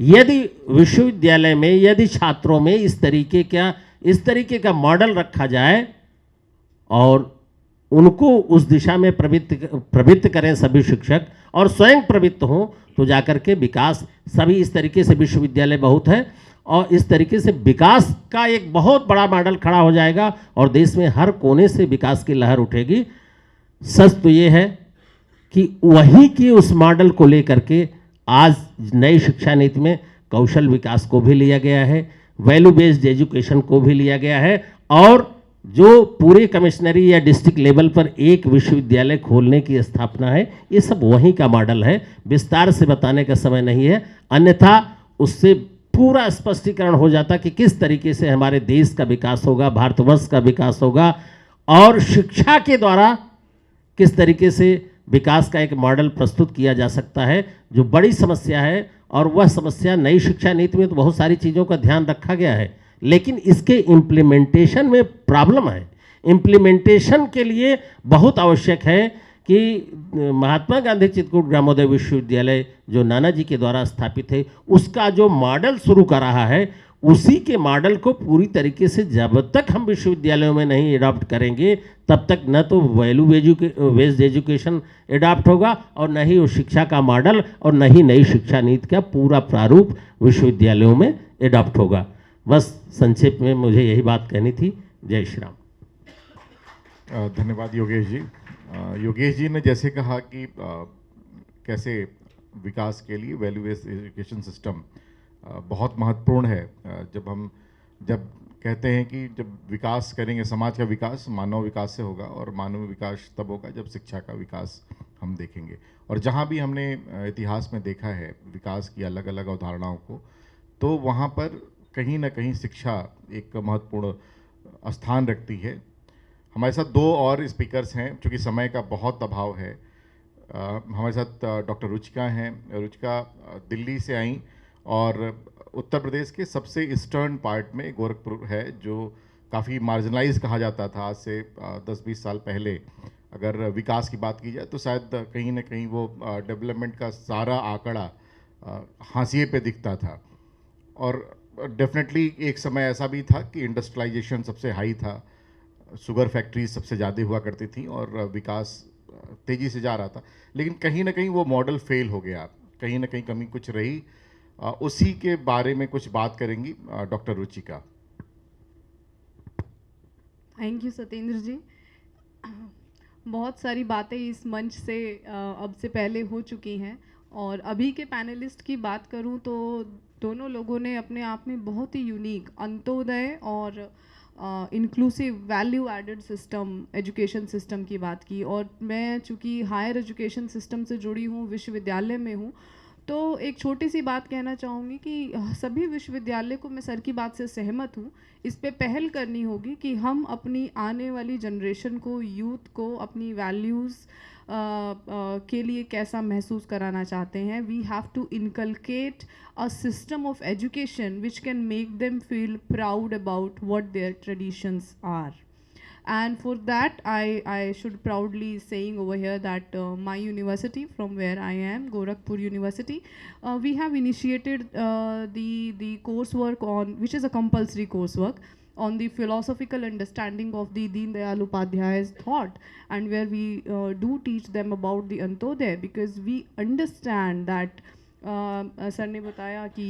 यदि विश्वविद्यालय में, यदि छात्रों में इस तरीके का मॉडल रखा जाए और उनको उस दिशा में प्रवृत्त करें सभी शिक्षक और स्वयं प्रवृत्त हों, तो जाकर के विकास सभी इस तरीके से विश्वविद्यालय बहुत है और इस तरीके से विकास का एक बहुत बड़ा मॉडल खड़ा हो जाएगा और देश में हर कोने से विकास की लहर उठेगी। सच तो ये है कि वहीं की उस मॉडल को लेकर के आज नई शिक्षा नीति में कौशल विकास को भी लिया गया है, वैल्यू बेस्ड एजुकेशन को भी लिया गया है और जो पूरे कमिश्नरी या डिस्ट्रिक्ट लेवल पर एक विश्वविद्यालय खोलने की स्थापना है, ये सब वहीं का मॉडल है। विस्तार से बताने का समय नहीं है, अन्यथा उससे पूरा स्पष्टीकरण हो जाता कि किस तरीके से हमारे देश का विकास होगा, भारतवर्ष का विकास होगा और शिक्षा के द्वारा किस तरीके से विकास का एक मॉडल प्रस्तुत किया जा सकता है, जो बड़ी समस्या है। और वह समस्या नई शिक्षा नीति में तो बहुत सारी चीज़ों का ध्यान रखा गया है, लेकिन इसके इम्प्लीमेंटेशन में प्रॉब्लम है। इम्प्लीमेंटेशन के लिए बहुत आवश्यक है कि महात्मा गांधी चित्रकूट ग्रामोदय विश्वविद्यालय जो नाना जी के द्वारा स्थापित है, उसका जो मॉडल शुरू कर रहा है, उसी के मॉडल को पूरी तरीके से जब तक हम विश्वविद्यालयों में नहीं अडॉप्ट करेंगे, तब तक न तो वैल्यू बेस्ड एजुकेशन अडॉप्ट होगा और न ही उस शिक्षा का मॉडल और न ही नई शिक्षा नीति का पूरा प्रारूप विश्वविद्यालयों में अडॉप्ट होगा। बस संक्षेप में मुझे यही बात कहनी थी। जय श्री राम। धन्यवाद योगेश जी। योगेश जी ने जैसे कहा कि कैसे विकास के लिए वैल्यू बेस्ड एजुकेशन सिस्टम बहुत महत्वपूर्ण है। जब कहते हैं कि जब विकास करेंगे, समाज का विकास मानव विकास से होगा और मानव विकास तब होगा जब शिक्षा का विकास हम देखेंगे। और जहाँ भी हमने इतिहास में देखा है विकास की अलग अलग अवधारणाओं को, तो वहाँ पर कहीं ना कहीं शिक्षा एक महत्वपूर्ण स्थान रखती है। हमारे साथ दो और स्पीकर्स हैं, चूँकि समय का बहुत अभाव है। हमारे साथ डॉक्टर रुचिका हैं। रुचिका दिल्ली से आई और उत्तर प्रदेश के सबसे ईस्टर्न पार्ट में गोरखपुर है, जो काफ़ी मार्जिनलाइज कहा जाता था आज से 10-20 साल पहले। अगर विकास की बात की जाए तो शायद कहीं ना कहीं वो डेवलपमेंट का सारा आंकड़ा हाशिए पे दिखता था। और डेफिनेटली एक समय ऐसा भी था कि इंडस्ट्रियलाइजेशन सबसे हाई था, शुगर फैक्ट्रीज सबसे ज़्यादा हुआ करती थी और विकास तेज़ी से जा रहा था। लेकिन कहीं ना कहीं वो मॉडल फेल हो गया, कहीं ना कहीं कमी कुछ रही। उसी के बारे में कुछ बात करेंगी doctor Ruchika. Thank you Satyendra ji. बहुत सारी बातें इस मंच से अब से पहले हो चुकी हैं, और अभी के पैनलिस्ट की बात करूं तो दोनों लोगों ने अपने आप में बहुत ही यूनिक अंत्योदय और inclusive value added system, education system की बात की। और मैं चूँकि हायर एजुकेशन सिस्टम से जुड़ी हूँ, विश्वविद्यालय में हूँ, तो एक छोटी सी बात कहना चाहूँगी कि सभी विश्वविद्यालय को, मैं सर की बात से सहमत हूँ, इस पे पहल करनी होगी कि हम अपनी आने वाली जनरेशन को, यूथ को अपनी वैल्यूज़ के लिए कैसा महसूस कराना चाहते हैं। We have to inculcate a system of education which can make them feel proud about what their traditions are. And for that, I should proudly saying over here that my university, from where I am, Gorakhpur University, we have initiated the coursework on, which is a compulsory coursework, on the philosophical understanding of the Deen Dayal Upadhyay's thought, and where we do teach them about the Antyodaya, because we understand that sir ने बताया कि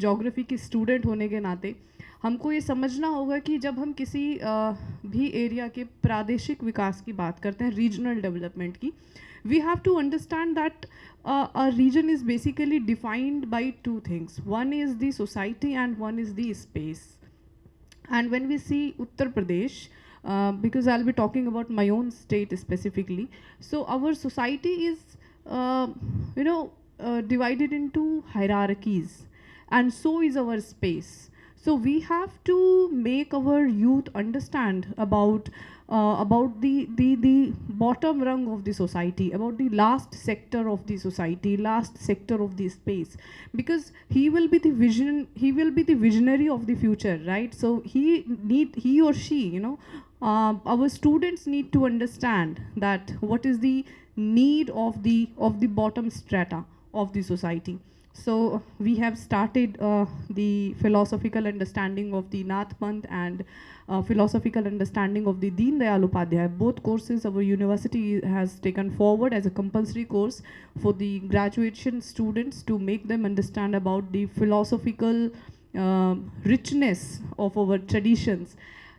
geography की student होने के नाते हमको ये समझना होगा कि जब हम किसी भी एरिया के प्रादेशिक विकास की बात करते हैं, रीजनल डेवलपमेंट की, we have to understand that a region is basically defined by two things. One is the society and one is the space. And when we see Uttar Pradesh, because I'll be talking about my own state specifically, so our society is, divided into hierarchies, and so is our space. So we have to make our youth understand about the bottom rung of the society, about the last sector of the society, last sector of the space, because he will be the visionary of the future, right? So he or she, our students need to understand that what is the need of the bottom strata of the society. So we have started the philosophical understanding of the Nath Panth and philosophical understanding of the Deen Dayal Upadhyay. Both courses our university has taken forward as a compulsory course for the graduation students, to make them understand about the philosophical richness of our traditions.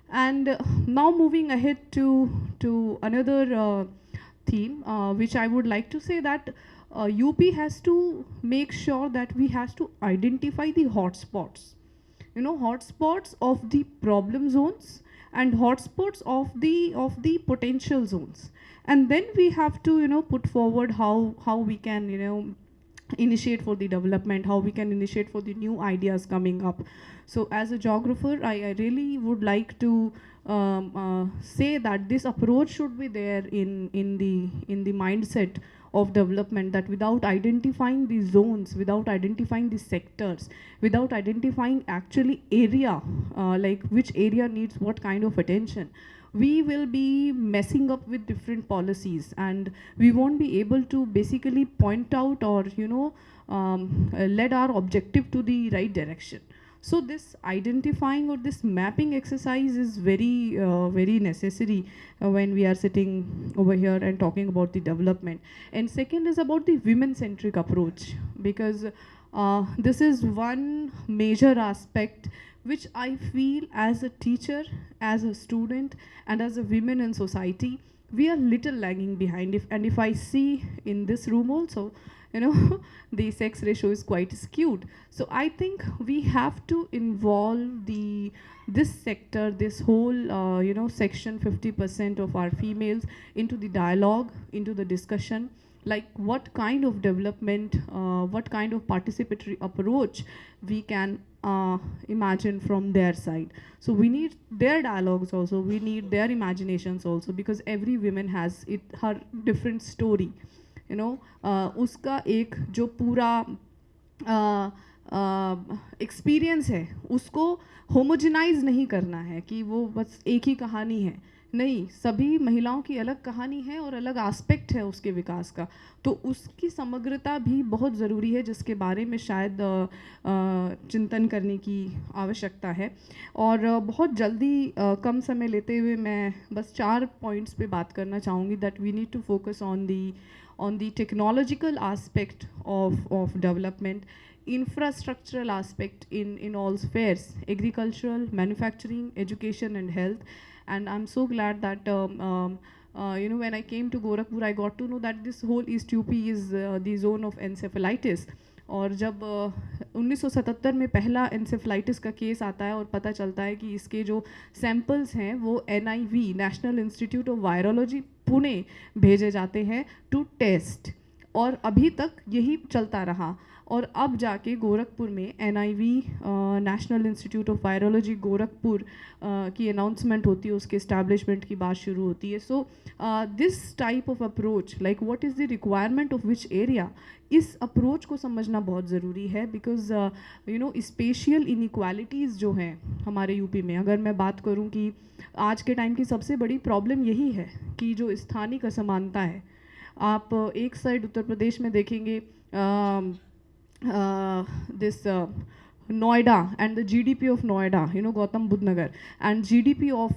And now moving ahead to another theme, which I would like to say that UP has to make sure that we has to identify the hotspots, hotspots of the problem zones and hotspots of the potential zones. And then we have to put forward how we can initiate for the development, how we can initiate for the new ideas coming up. So as a geographer, I really would like to say that this approach should be there in the mindset of development, that without identifying the zones, without identifying the sectors, without identifying actually area, like which area needs what kind of attention, we will be messing up with different policies, and we won't be able to basically point out or lead our objective to the right direction. So this identifying or this mapping exercise is very very necessary when we are sitting over here and talking about the development. And second is about the women-centric approach, because this is one major aspect which I feel as a teacher, as a student, and as a woman in society, we are little lagging behind. If I see in this room also, the sex ratio is quite skewed. So I think we have to involve this sector, this whole section 50% of our females into the dialogue, into the discussion, like what kind of development, what kind of participatory approach we can imagine from their side. So we need their dialogues also, we need their imaginations also, because every woman has her different story, you know. उसका एक जो पूरा experience है उसको homogenise नहीं करना है कि वो बस एक ही कहानी है, नहीं, सभी महिलाओं की अलग कहानी है और अलग एस्पेक्ट है उसके विकास का, तो उसकी समग्रता भी बहुत ज़रूरी है, जिसके बारे में शायद चिंतन करने की आवश्यकता है। और बहुत जल्दी कम समय लेते हुए मैं बस 4 पॉइंट्स पे बात करना चाहूँगी, that we need to focus on the technological aspect of development, infrastructural aspect in all spheres, agricultural, manufacturing, education and health. And I'm so glad that you know, when I came to Gorakhpur, I got to know that this whole East UP is the zone of encephalitis. और जब 1977 में पहला encephalitis का case आता है और पता चलता है कि इसके जो सैंपल्स हैं वो NIV, national institute of virology, Pune भेजे जाते हैं टू टेस्ट, और अभी तक यही चलता रहा। और अब जाके गोरखपुर में NIV, national institute of virology Gorakhpur की अनाउंसमेंट होती है, उसके इस्टेब्लिशमेंट की बात शुरू होती है। So this type of approach, like what is the requirement of which area, इस अप्रोच को समझना बहुत ज़रूरी है, because you know spatial inequalities जो हैं हमारे यूपी में, अगर मैं बात करूं कि आज के टाइम की सबसे बड़ी प्रॉब्लम यही है कि जो स्थानिक असमानता है, आप एक साइड उत्तर प्रदेश में देखेंगे this Noida and the GDP of Noida, you know, Gautam Budh Nagar, and GDP of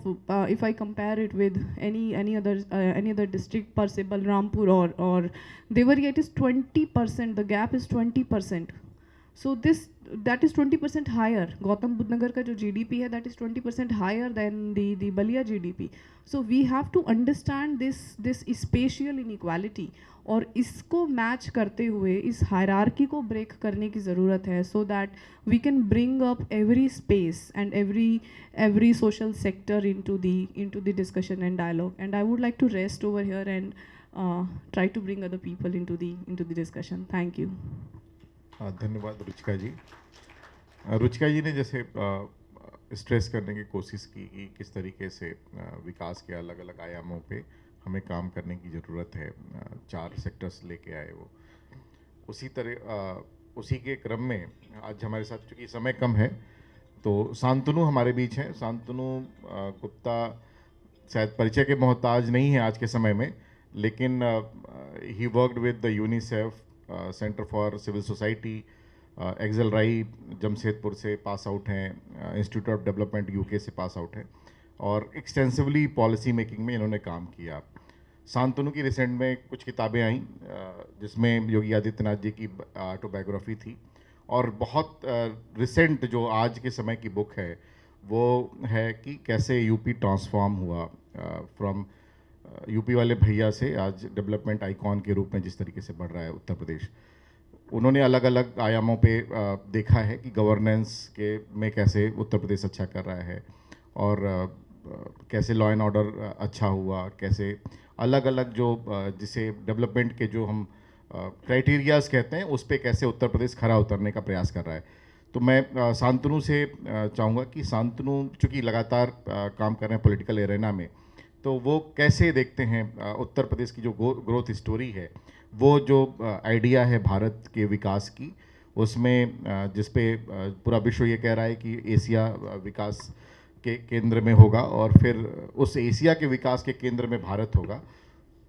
if I compare it with any other district per se Balrampur or Devariya, it is 20%, the gap is 20%. So that is 20% higher. Gautam Budh Nagar का जो GDP है, that is 20% higher than the Balia GDP. So we have to understand this spatial inequality, और इसको match करते हुए इस hierarchy को break करने की ज़रूरत है, so that we can bring up every space and every social sector into the discussion and dialogue. And I would like to rest over here and try to bring other people into the discussion. Thank you. धन्यवाद रुचिका जी। रुचिका जी ने जैसे stress करने की कोशिश की कि किस तरीके से विकास के अलग अलग आयामों पे हमें काम करने की ज़रूरत है, 4 सेक्टर्स लेके आए वो। उसी तरह उसी के क्रम में आज हमारे साथ, चूँकि समय कम है, तो शांतनु हमारे बीच हैं। शांतनु गुप्ता शायद परिचय के मोहताज नहीं है आज के समय में, लेकिन he worked with the UNICEF, centre for civil society, XLRI Jamshedpur से पास आउट हैं, इंस्टीट्यूट ऑफ डेवलपमेंट UK से पास आउट हैं, और एक्सटेंसिवली पॉलिसी मेकिंग में इन्होंने काम किया। शांतनु की रिसेंट में कुछ किताबें आईं जिसमें योगी आदित्यनाथ जी की ऑटोबायोग्राफी थी, और बहुत रिसेंट जो आज के समय की बुक है वो है कि कैसे यूपी ट्रांसफॉर्म हुआ फ्रॉम यूपी वाले भैया से आज डेवलपमेंट आइकॉन के रूप में जिस तरीके से बढ़ रहा है उत्तर प्रदेश। उन्होंने अलग अलग आयामों पे देखा है कि गवर्नेंस के में कैसे उत्तर प्रदेश अच्छा कर रहा है, और कैसे लॉ एंड ऑर्डर अच्छा हुआ, कैसे अलग अलग जो जिसे डेवलपमेंट के जो हम क्राइटेरियाज कहते हैं उस पे कैसे उत्तर प्रदेश खरा उतरने का प्रयास कर रहा है। तो मैं शांतनु से चाहूँगा कि शांतनु चूँकि लगातार काम कर रहे हैं पॉलिटिकल एरेना में, तो वो कैसे देखते हैं उत्तर प्रदेश की जो ग्रोथ स्टोरी है, वो जो आइडिया है भारत के विकास की, उसमें जिस पे पूरा विश्व ये कह रहा है कि एशिया विकास के केंद्र में होगा, और फिर उस एशिया के विकास के केंद्र में भारत होगा,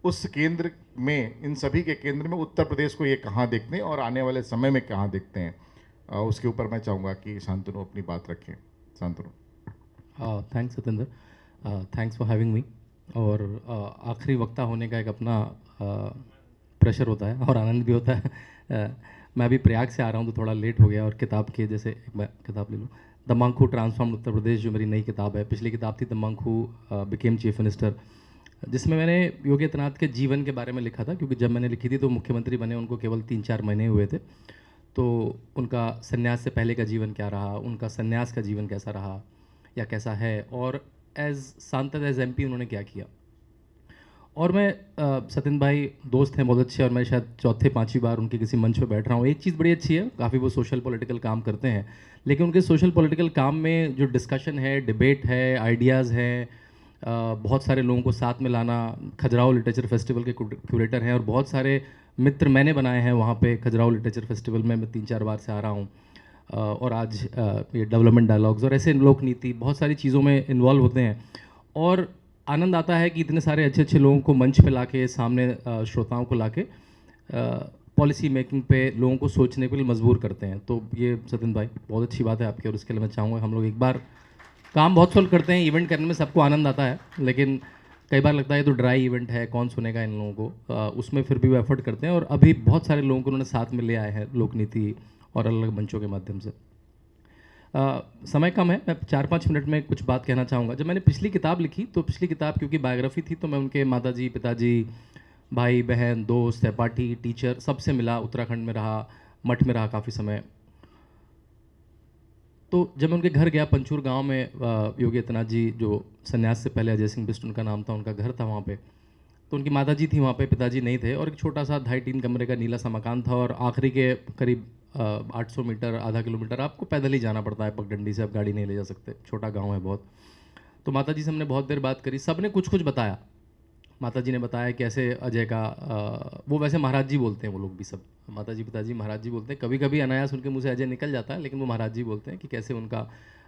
उस केंद्र में, इन सभी के केंद्र में उत्तर प्रदेश को ये कहाँ देखते हैं और आने वाले समय में कहाँ देखते हैं, उसके ऊपर मैं चाहूँगा कि शांतनु अपनी बात रखें। Shantanu. Thanks Satendra, thanks for having me. और आखिरी वक्ता होने का एक अपना प्रेशर होता है और आनंद भी होता है। मैं अभी प्रयाग से आ रहा हूँ तो थोड़ा लेट हो गया, और किताब के जैसे एक मैं किताब ले लूँ, the monk who transform Uttar Pradesh, जो मेरी नई किताब है। पिछली किताब थी the monk who became chief minister, जिसमें मैंने योगी आदित्यनाथ के जीवन के बारे में लिखा था, क्योंकि जब मैंने लिखी थी तो मुख्यमंत्री बने उनको केवल 3-4 महीने हुए थे। तो उनका संन्यास से पहले का जीवन क्या रहा, उनका संन्यास का जीवन कैसा रहा या कैसा है, और एज सांसद एज MP उन्होंने क्या किया। और मैं सत्यन भाई दोस्त हैं बहुत अच्छे, और मैं शायद चौथे पांचवी बार उनके किसी मंच पे बैठ रहा हूँ। एक चीज़ बड़ी अच्छी है, काफ़ी वो सोशल पॉलिटिकल काम करते हैं, लेकिन उनके सोशल पॉलिटिकल काम में जो डिस्कशन है, डिबेट है, आइडियाज़ हैं, बहुत सारे लोगों को साथ में लाना। खजुराहो लिटरेचर फेस्टिवल के क्यूरेटर हैं, और बहुत सारे मित्र मैंने बनाए हैं वहाँ पे खजुराहो लिटरेचर फेस्टिवल में। मैं 3-4 बार से आ रहा हूँ, और आज ये डेवलपमेंट डायलॉग्स और ऐसे लोक नीति बहुत सारी चीज़ों में इन्वॉल्व होते हैं, और आनंद आता है कि इतने सारे अच्छे अच्छे लोगों को मंच पे लाके, सामने श्रोताओं को लाके पॉलिसी मेकिंग पे लोगों को सोचने के लिए मजबूर करते हैं। तो ये सत्यन भाई बहुत अच्छी बात है आपकी, और उसके लिए मैं चाहूँगा हम लोग एक बार काम बहुत सोल्व करते हैं। इवेंट करने में सबको आनंद आता है, लेकिन कई बार लगता है तो ड्राई इवेंट है, कौन सुनेगा इन लोगों को, उसमें फिर भी वो एफर्ट करते हैं, और अभी बहुत सारे लोगों को उन्होंने साथ में ले आए हैं लोक नीति और अलग अलग मंचों के माध्यम से। समय कम है, मैं 4-5 मिनट में कुछ बात कहना चाहूँगा। जब मैंने पिछली किताब लिखी, तो पिछली किताब क्योंकि बायोग्राफी थी, तो मैं उनके माताजी, पिताजी, भाई बहन, दोस्त, सहपाठी, टीचर सबसे मिला, उत्तराखंड में रहा, मठ में रहा काफ़ी समय। तो जब मैं उनके घर गया, पंचूर गांव में योगी आदित्यनाथ जी, जो संन्यास से पहले अजय सिंह बिष्ट उनका नाम था, उनका घर था वहाँ पे। तो उनकी माताजी थी वहाँ पे, पिताजी नहीं थे, और एक छोटा सा 2.5-3 कमरे का नीला सा मकान था, और आखिरी के करीब 800 मीटर, आधा किलोमीटर आपको पैदल ही जाना पड़ता है, पगडंडी से आप गाड़ी नहीं ले जा सकते, छोटा गाँव है बहुत। तो माताजी से हमने बहुत देर बात करी, सब ने कुछ कुछ बताया। माताजी ने बताया कैसे अजय का वो वैसे महाराज जी बोलते हैं वो लोग भी सब, माताजी पिताजी महाराज जी बोलते हैं, कभी कभी अनायास उनके मुंह से अजय निकल जाता है, लेकिन वो महाराज जी बोलते हैं कि कैसे उनका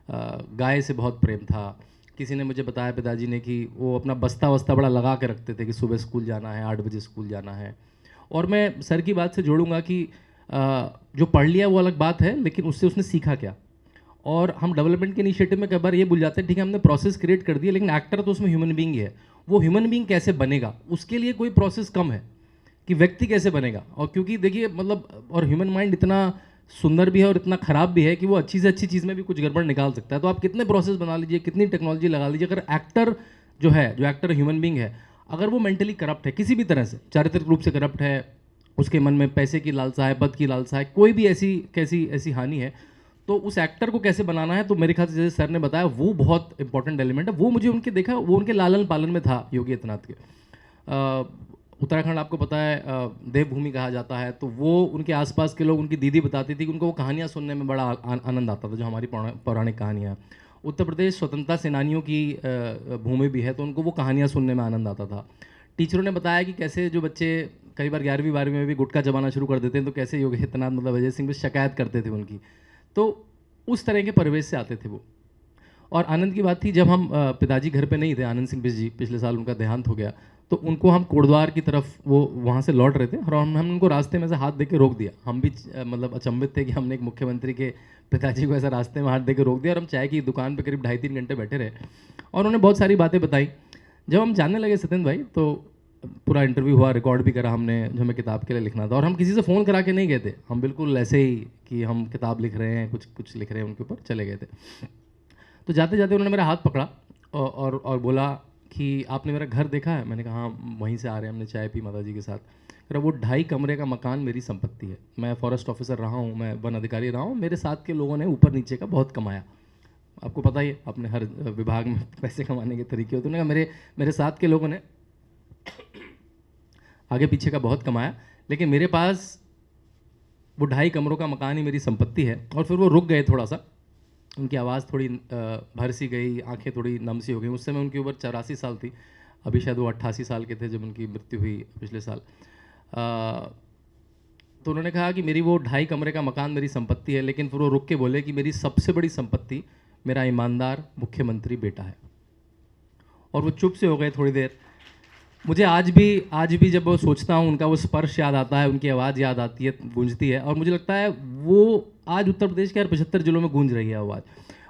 गाय से बहुत प्रेम था। किसी ने मुझे बताया पिताजी ने कि वो अपना बस्ता वस्ता बड़ा लगा के रखते थे कि सुबह स्कूल जाना है, 8 बजे स्कूल जाना है। और मैं सर की बात से जोड़ूंगा कि जो पढ़ लिया वो अलग बात है, लेकिन उससे उसने सीखा क्या। और हम डेवलपमेंट के इनिशिएटिव में कई बार ये भूल जाते हैं, ठीक है हमने प्रोसेस क्रिएट कर दिया, लेकिन एक्टर तो उसमें ह्यूमन बीइंग ही है। वो ह्यूमन बीइंग कैसे बनेगा, उसके लिए कोई प्रोसेस कम है कि व्यक्ति कैसे बनेगा। और क्योंकि देखिए मतलब, और ह्यूमन माइंड इतना सुंदर भी है और इतना ख़राब भी है कि वो अच्छी से अच्छी चीज़ में भी कुछ गड़बड़ निकाल सकता है। तो आप कितने प्रोसेस बना लीजिए, कितनी टेक्नोलॉजी लगा लीजिए, अगर एक्टर जो है, जो एक्टर ह्यूमन बीइंग है, अगर वो मेंटली करप्ट है किसी भी तरह से, चारित्रिक रूप से करप्ट है, उसके मन में पैसे की लालसा है, पद की लालसा है, कोई भी ऐसी हानि है, तो उस एक्टर को कैसे बनाना है। तो मेरे ख्याल से जैसे सर ने बताया, वो बहुत इंपॉर्टेंट एलिमेंट है। वो मुझे उनके देखा, वो उनके लालन पालन में था योगी आदित्यनाथ के। उत्तराखंड आपको पता है देवभूमि कहा जाता है, तो वो उनके आसपास के लोग, उनकी दीदी बताती थी कि उनको वो कहानियाँ सुनने में बड़ा आनंद आता था, जो हमारी पौराणिक कहानियाँ। उत्तर प्रदेश स्वतंत्रता सेनानियों की भूमि भी है, तो उनको वो कहानियाँ सुनने में आनंद आता था। टीचरों ने बताया कि कैसे जो बच्चे कई बार 11वीं 12वीं में भी गुटखा चबाना शुरू कर देते हैं, तो कैसे योगी आदित्यनाथ मतलब अजय सिंह भी शिकायत करते थे उनकी। तो उस तरह के परिवेश से आते थे वो। और आनंद की बात थी, जब हम पिताजी घर पे नहीं थे, आनंद सिंह बिष्ट जी, पिछले साल उनका देहांत हो गया, तो उनको हम कोटद्वार की तरफ, वो वहाँ से लौट रहे थे, और हम उनको रास्ते में से हाथ दे के रोक दिया। हम भी मतलब अचंभित थे कि हमने एक मुख्यमंत्री के पिताजी को ऐसा रास्ते में हाथ दे के रोक दिया, और हम चाय की दुकान पर करीब 2.5-3 घंटे बैठे रहे, और उन्होंने बहुत सारी बातें बताई। जब हम जानने लगे सत्यन भाई, तो पूरा इंटरव्यू हुआ, रिकॉर्ड भी करा हमने, जो हमें किताब के लिए लिखना था। और हम किसी से फ़ोन करा के नहीं गए थे, हम बिल्कुल ऐसे ही कि हम किताब लिख रहे हैं, कुछ लिख रहे हैं उनके ऊपर, चले गए थे। तो जाते जाते उन्होंने मेरा हाथ पकड़ा और बोला कि आपने मेरा घर देखा है। मैंने कहा हाँ, वहीं से आ रहे हैं, हमने चाय पी माता जी के साथ। कह वो 2.5 कमरे का मकान मेरी संपत्ति है। मैं फॉरेस्ट ऑफिसर रहा हूँ, मैं वन अधिकारी रहा हूँ, मेरे साथ के लोगों ने ऊपर नीचे का बहुत कमाया। आपको पता ही है, अपने हर विभाग में पैसे कमाने के तरीके होते हैं। उन्होंने कहा मेरे साथ के लोगों ने आगे पीछे का बहुत कमाया, लेकिन मेरे पास वो 2.5 कमरों का मकान ही मेरी संपत्ति है। और फिर वो रुक गए थोड़ा सा, उनकी आवाज़ थोड़ी भर सी गई, आंखें थोड़ी नम सी हो गई। उस समय उनकी उम्र 84 साल थी, अभी शायद वो 88 साल के थे जब उनकी मृत्यु हुई पिछले साल। तो उन्होंने कहा कि मेरी वो 2.5 कमरे का मकान मेरी संपत्ति है, लेकिन फिर वो रुक के बोले कि मेरी सबसे बड़ी संपत्ति मेरा ईमानदार मुख्यमंत्री बेटा है। और वो चुप से हो गए थोड़ी देर। मुझे आज भी जब वो सोचता हूँ, उनका वो स्पर्श याद आता है, उनकी आवाज़ याद आती है, गूंजती है, और मुझे लगता है वो आज उत्तर प्रदेश के हर 75 जिलों में गूंज रही है आवाज़।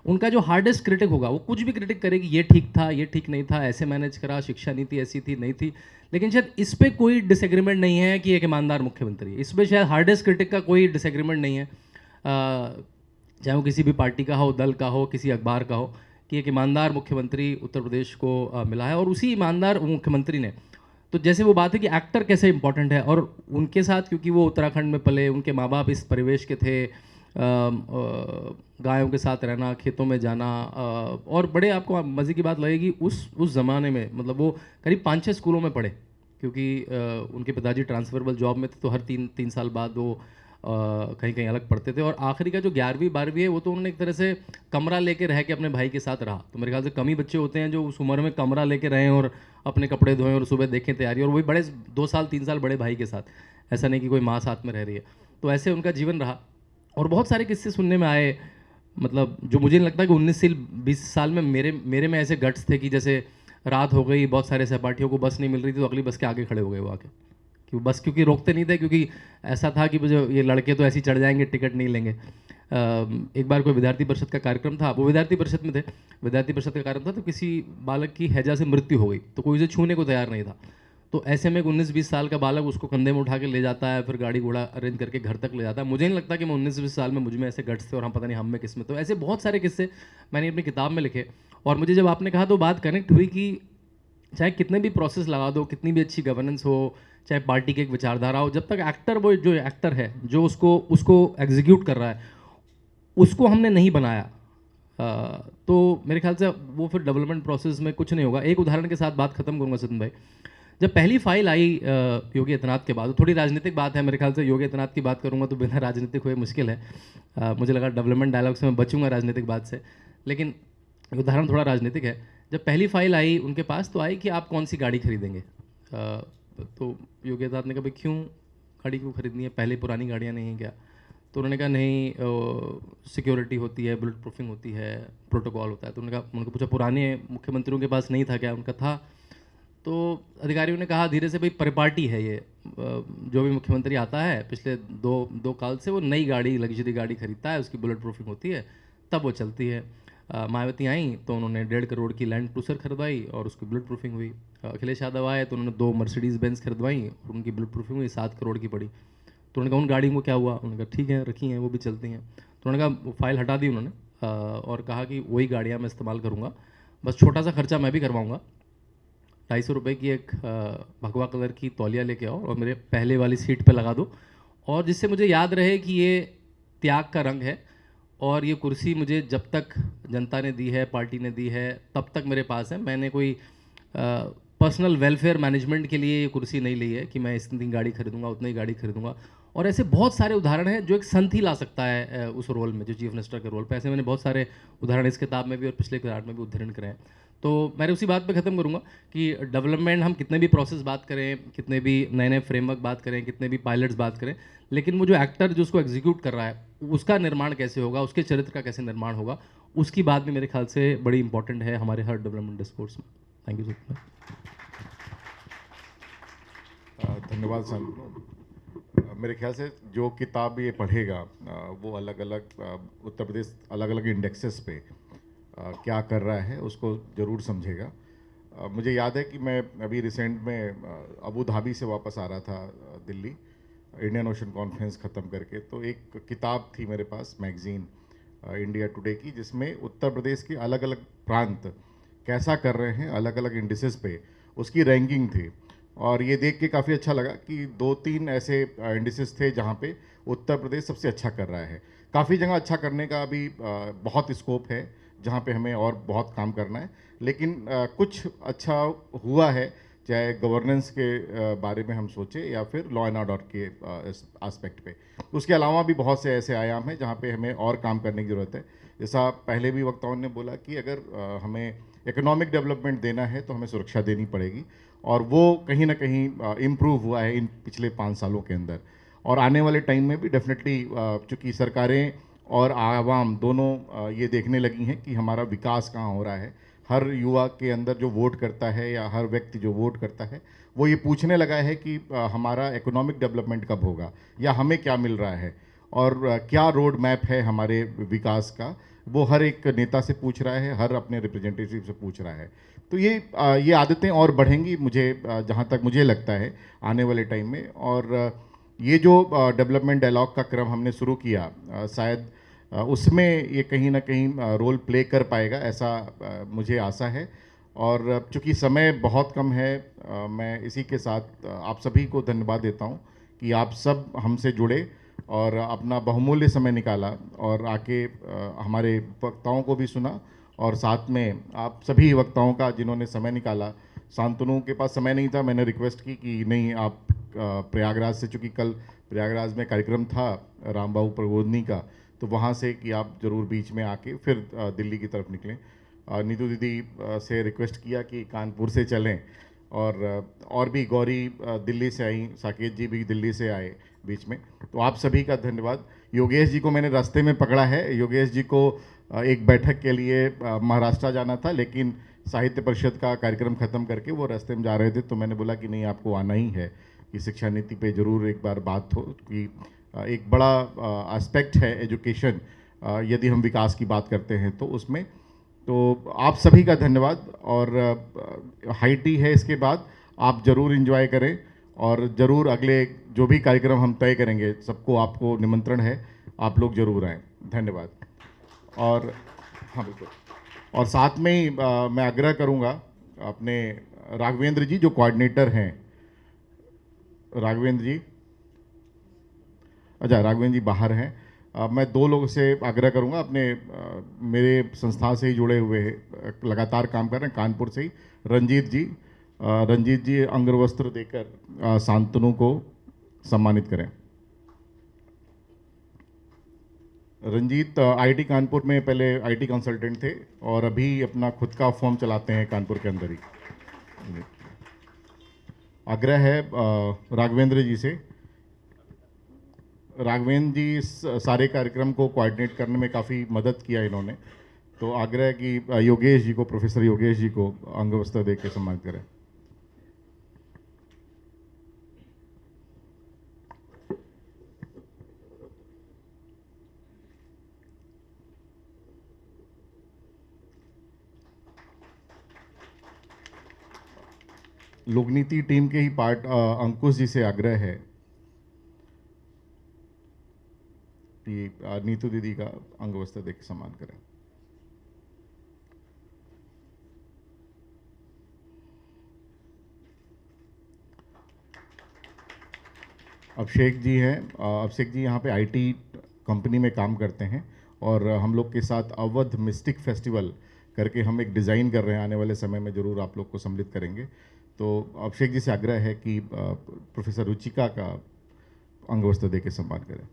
उनका जो हार्डेस्ट क्रिटिक होगा, वो कुछ भी क्रिटिक करेगी, ये ठीक था, ये ठीक नहीं था, ऐसे मैनेज करा, शिक्षा नीति ऐसी थी नहीं थी, लेकिन शायद इस पर कोई डिसएग्रीमेंट नहीं है कि एक ईमानदार मुख्यमंत्री है। इस पर शायद हार्डेस्ट क्रिटिक का कोई डिसएग्रीमेंट नहीं है, चाहे वो किसी भी पार्टी का हो, दल का हो, किसी अखबार का हो, कि एक ईमानदार मुख्यमंत्री उत्तर प्रदेश को मिला है। और उसी ईमानदार मुख्यमंत्री ने, तो जैसे वो बात है कि एक्टर कैसे इंपॉर्टेंट है, और उनके साथ क्योंकि वो उत्तराखंड में पले, उनके माँ बाप इस परिवेश के थे, गायों के साथ रहना, खेतों में जाना, और बड़े आपको मज़े की बात लगेगी उस ज़माने में, मतलब वो करीब 5-6 स्कूलों में पढ़े, क्योंकि उनके पिताजी ट्रांसफरेबल जॉब में थे, तो हर 3 साल बाद वो कहीं कहीं अलग पढ़ते थे। और आखिरी का जो 11वीं 12वीं है वो तो उन्होंने एक तरह से कमरा लेके रह के अपने भाई के साथ रहा। तो मेरे ख्याल से कम ही बच्चे होते हैं जो उस उम्र में कमरा लेके रहें और अपने कपड़े धोएं और सुबह देखें तैयारी, और वही बड़े 2 साल 3 साल बड़े भाई के साथ, ऐसा नहीं कि कोई माँ साथ में रह रही है। तो ऐसे उनका जीवन रहा और बहुत सारे किस्से सुनने में आए, मतलब जो मुझे नहीं लगता कि 19 से 20 साल में मेरे में ऐसे गट्स थे कि जैसे रात हो गई, बहुत सारे सहपाठियों को बस नहीं मिल रही थी, तो अगली बस के आगे खड़े हो गए वो आके, कि बस क्योंकि रोकते नहीं थे, क्योंकि ऐसा था कि जो ये लड़के तो ऐसे ही चढ़ जाएंगे, टिकट नहीं लेंगे। एक बार कोई विद्यार्थी परिषद का कार्यक्रम था, वो विद्यार्थी परिषद में थे, विद्यार्थी परिषद का कार्यक्रम था, तो किसी बालक की हैजा से मृत्यु हो गई, तो कोई उसे छूने को तैयार नहीं था। तो ऐसे में 19-20 साल का बालक उसको कंधे में उठा के ले जाता है, फिर गाड़ी घोड़ा अरेंज करके घर तक ले जाता है। मुझे नहीं लगता कि मैं 19-20 साल में मुझ में ऐसे गट्स थे और हम पता नहीं हम में किस में। तो ऐसे बहुत सारे किस्से मैंने अपनी किताब में लिखे, और मुझे जब आपने कहा तो बात कनेक्ट हुई कि चाहे कितने भी प्रोसेस लगा दो, कितनी भी अच्छी गवर्नेंस हो, चाहे पार्टी की एक विचारधारा हो, जब तक एक्टर, वो जो एक्टर है जो उसको एग्जीक्यूट कर रहा है, उसको हमने नहीं बनाया, तो मेरे ख्याल से वो फिर डेवलपमेंट प्रोसेस में कुछ नहीं होगा। एक उदाहरण के साथ बात खत्म करूंगा सचिन भाई। जब पहली फाइल आई योगी आदित्यनाथ के बाद, थोड़ी राजनीतिक बात है मेरे ख्याल से, योगी आदित्यनाथ की बात करूंगा तो बिना राजनीतिक हुए मुश्किल है। मुझे लगा डेवलपमेंट डायलॉग से मैं बचूंगा राजनीतिक बात से, लेकिन उदाहरण थोड़ा राजनीतिक है। जब पहली फाइल आई उनके पास, तो आई कि आप कौन सी गाड़ी खरीदेंगे। तो योगी आदित्यनाथ ने कहा भाई क्यों, गाड़ी क्यों खरीदनी है, पहले पुरानी गाड़ियाँ नहीं हैं क्या। तो उन्होंने कहा नहीं, सिक्योरिटी होती है, बुलेट प्रूफिंग होती है, प्रोटोकॉल होता है। तो उनको पूछा पुराने मुख्यमंत्रियों के पास नहीं था क्या, उनका था। तो अधिकारियों ने कहा धीरे से भाई परिपाटी है ये, जो भी मुख्यमंत्री आता है पिछले दो काल से वो नई गाड़ी, लग्जरी गाड़ी खरीदता है, उसकी बुलेट प्रूफिंग होती है, तब वो चलती है। मायावती आई तो उन्होंने 1.5 करोड़ की लैंड क्रूजर खरीदवाई और उसकी बुलेट प्रूफिंग हुई। अखिलेश यादव आए तो उन्होंने 2 मर्सिडीज़ बेंज खरीदवाई और उनकी बुलेट प्रूफिंग हुई, 7 करोड़ की पड़ी। तो उन्होंने कहा उन गाड़ियों को क्या हुआ, उन्होंने कहा ठीक है रखी हैं, वो भी चलती हैं। तो उन्होंने कहा फाइल हटा दी उन्होंने, और कहा कि वही गाड़ियाँ मैं इस्तेमाल करूँगा, बस छोटा सा खर्चा मैं भी करवाऊँगा। 250 रुपये की एक भगवा कलर की तौलिया लेके आओ और मेरे पहले वाली सीट पे लगा दो, और जिससे मुझे याद रहे कि ये त्याग का रंग है, और ये कुर्सी मुझे जब तक जनता ने दी है, पार्टी ने दी है, तब तक मेरे पास है। मैंने कोई पर्सनल वेलफेयर मैनेजमेंट के लिए ये कुर्सी नहीं ली है कि मैं इतनी गाड़ी खरीदूंगा, उतनी गाड़ी खरीदूंगा। और ऐसे बहुत सारे उदाहरण हैं जो एक संत ही ला सकता है उस रोल में, जो चीफ मिनिस्टर के रोल पे। ऐसे मैंने बहुत सारे उदाहरण इस किताब में भी और पिछले किताब में भी उद्धरण करे हैं। तो मैं उसी बात पे ख़त्म करूँगा कि डेवलपमेंट, हम कितने भी प्रोसेस बात करें, कितने भी नए नए फ्रेमवर्क बात करें, कितने भी पायलट्स बात करें, लेकिन वो जो एक्टर जो उसको एग्जीक्यूट कर रहा है, उसका निर्माण कैसे होगा, उसके चरित्र का कैसे निर्माण होगा, उसकी बात भी मेरे ख्याल से बड़ी इंपॉर्टेंट है हमारे हर डेवलपमेंट डिस्कोर्स में। Thank you so much. धन्यवाद शांतनु। मेरे ख्याल से जो किताब ये पढ़ेगा वो अलग अलग उत्तर प्रदेश अलग अलग इंडेक्सेस पे क्या कर रहा है उसको ज़रूर समझेगा। मुझे याद है कि मैं अभी रिसेंट में अबू धाबी से वापस आ रहा था दिल्ली, इंडियन ओशन कॉन्फ्रेंस ख़त्म करके। तो एक किताब थी मेरे पास, मैगज़ीन इंडिया टुडे की, जिसमें उत्तर प्रदेश के अलग अलग प्रांत कैसा कर रहे हैं अलग अलग इंडिसेस पे, उसकी रैंकिंग थी। और ये देख के काफ़ी अच्छा लगा कि 2-3 ऐसे इंडिसेस थे जहाँ पे उत्तर प्रदेश सबसे अच्छा कर रहा है। काफ़ी जगह अच्छा करने का अभी बहुत स्कोप है, जहाँ पे हमें और बहुत काम करना है, लेकिन कुछ अच्छा हुआ है, चाहे गवर्नेंस के बारे में हम सोचें या फिर लॉ एंड ऑर्डर के एस्पेक्ट पे। उसके अलावा भी बहुत से ऐसे आयाम हैं जहाँ पे हमें और काम करने की ज़रूरत है। जैसा पहले भी वक्ताओं ने बोला कि अगर हमें इकोनॉमिक डेवलपमेंट देना है तो हमें सुरक्षा देनी पड़ेगी, और वो कहीं ना कहीं इम्प्रूव हुआ है इन पिछले 5 सालों के अंदर। और आने वाले टाइम में भी डेफिनेटली, चूँकि सरकारें और आवाम दोनों ये देखने लगी हैं कि हमारा विकास कहाँ हो रहा है। हर युवा के अंदर जो वोट करता है या हर व्यक्ति जो वोट करता है, वो ये पूछने लगा है कि हमारा इकोनॉमिक डेवलपमेंट कब होगा, या हमें क्या मिल रहा है, और क्या रोड मैप है हमारे विकास का। वो हर एक नेता से पूछ रहा है, हर अपने रिप्रेजेंटेटिव से पूछ रहा है। तो ये आदतें और बढ़ेंगी, मुझे जहाँ तक मुझे लगता है आने वाले टाइम में। और ये जो डेवलपमेंट डायलॉग का क्रम हमने शुरू किया, शायद उसमें ये कहीं ना कहीं रोल प्ले कर पाएगा, ऐसा मुझे आशा है। और चूँकि समय बहुत कम है, मैं इसी के साथ आप सभी को धन्यवाद देता हूँ कि आप सब हमसे जुड़े और अपना बहुमूल्य समय निकाला और आके हमारे वक्ताओं को भी सुना, और साथ में आप सभी वक्ताओं का जिन्होंने समय निकाला। शांतनु के पास समय नहीं था, मैंने रिक्वेस्ट की कि नहीं आप प्रयागराज से, चूँकि कल प्रयागराज में कार्यक्रम था रामबाबू प्रबोधनी का, तो वहाँ से कि आप ज़रूर बीच में आके फिर दिल्ली की तरफ निकलें। नीतू दीदी से रिक्वेस्ट किया कि कानपुर से चलें, और भी गौरी दिल्ली से आई, साकेत जी भी दिल्ली से आए बीच में। तो आप सभी का धन्यवाद। योगेश जी को मैंने रास्ते में पकड़ा है। योगेश जी को एक बैठक के लिए महाराष्ट्र जाना था, लेकिन साहित्य परिषद का कार्यक्रम ख़त्म करके वो रास्ते में जा रहे थे, तो मैंने बोला कि नहीं आपको आना ही है, कि शिक्षा नीति पे ज़रूर एक बार बात हो, कि एक बड़ा एस्पेक्ट है एजुकेशन, यदि हम विकास की बात करते हैं तो उसमें। तो आप सभी का धन्यवाद, और हाई टी है इसके बाद, आप ज़रूर एंजॉय करें, और ज़रूर अगले जो भी कार्यक्रम हम तय करेंगे सबको आपको निमंत्रण है, आप लोग ज़रूर आएँ। धन्यवाद। और हाँ बिल्कुल, और साथ में ही मैं आग्रह करूँगा अपने राघवेंद्र जी जो कोऑर्डिनेटर हैं, राघवेंद्र जी, अच्छा राघवेंद्र जी बाहर हैं, मैं दो लोगों से आग्रह करूंगा, अपने मेरे संस्था से ही जुड़े हुए लगातार काम कर रहे हैं कानपुर से ही, रंजीत जी अंगवस्त्र देकर शांतनु को सम्मानित करें। रंजीत आईटी कानपुर में पहले आईटी कंसल्टेंट थे और अभी अपना खुद का फॉर्म चलाते हैं कानपुर के अंदर ही। आग्रह है राघवेंद्र जी से। राघवेंद्र जी इस सारे कार्यक्रम को कोऑर्डिनेट करने में काफ़ी मदद किया इन्होंने, तो आग्रह है कि योगेश जी को, प्रोफेसर योगेश जी को अंगवस्त्र दे के सम्मानित करें। लोकनीति टीम के ही पार्ट अंकुश जी से आग्रह है कि नीतू दीदी का अंगवस्त्र देकर सम्मान करें। अभिषेक जी हैं, अभिषेक जी यहाँ पे आईटी कंपनी में काम करते हैं, और हम लोग के साथ अवध मिस्टिक फेस्टिवल करके हम एक डिज़ाइन कर रहे हैं, आने वाले समय में ज़रूर आप लोग को सम्मिलित करेंगे। तो अभिषेक जी से आग्रह है कि प्रोफेसर रुचिका का अंगवस्त्र देकर सम्मान करें।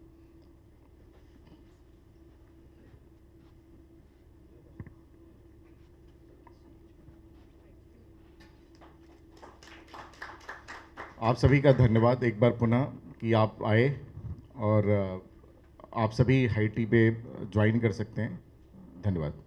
आप सभी का धन्यवाद एक बार पुनः कि आप आए, और आप सभी हाई टी पे ज्वाइन कर सकते हैं। धन्यवाद।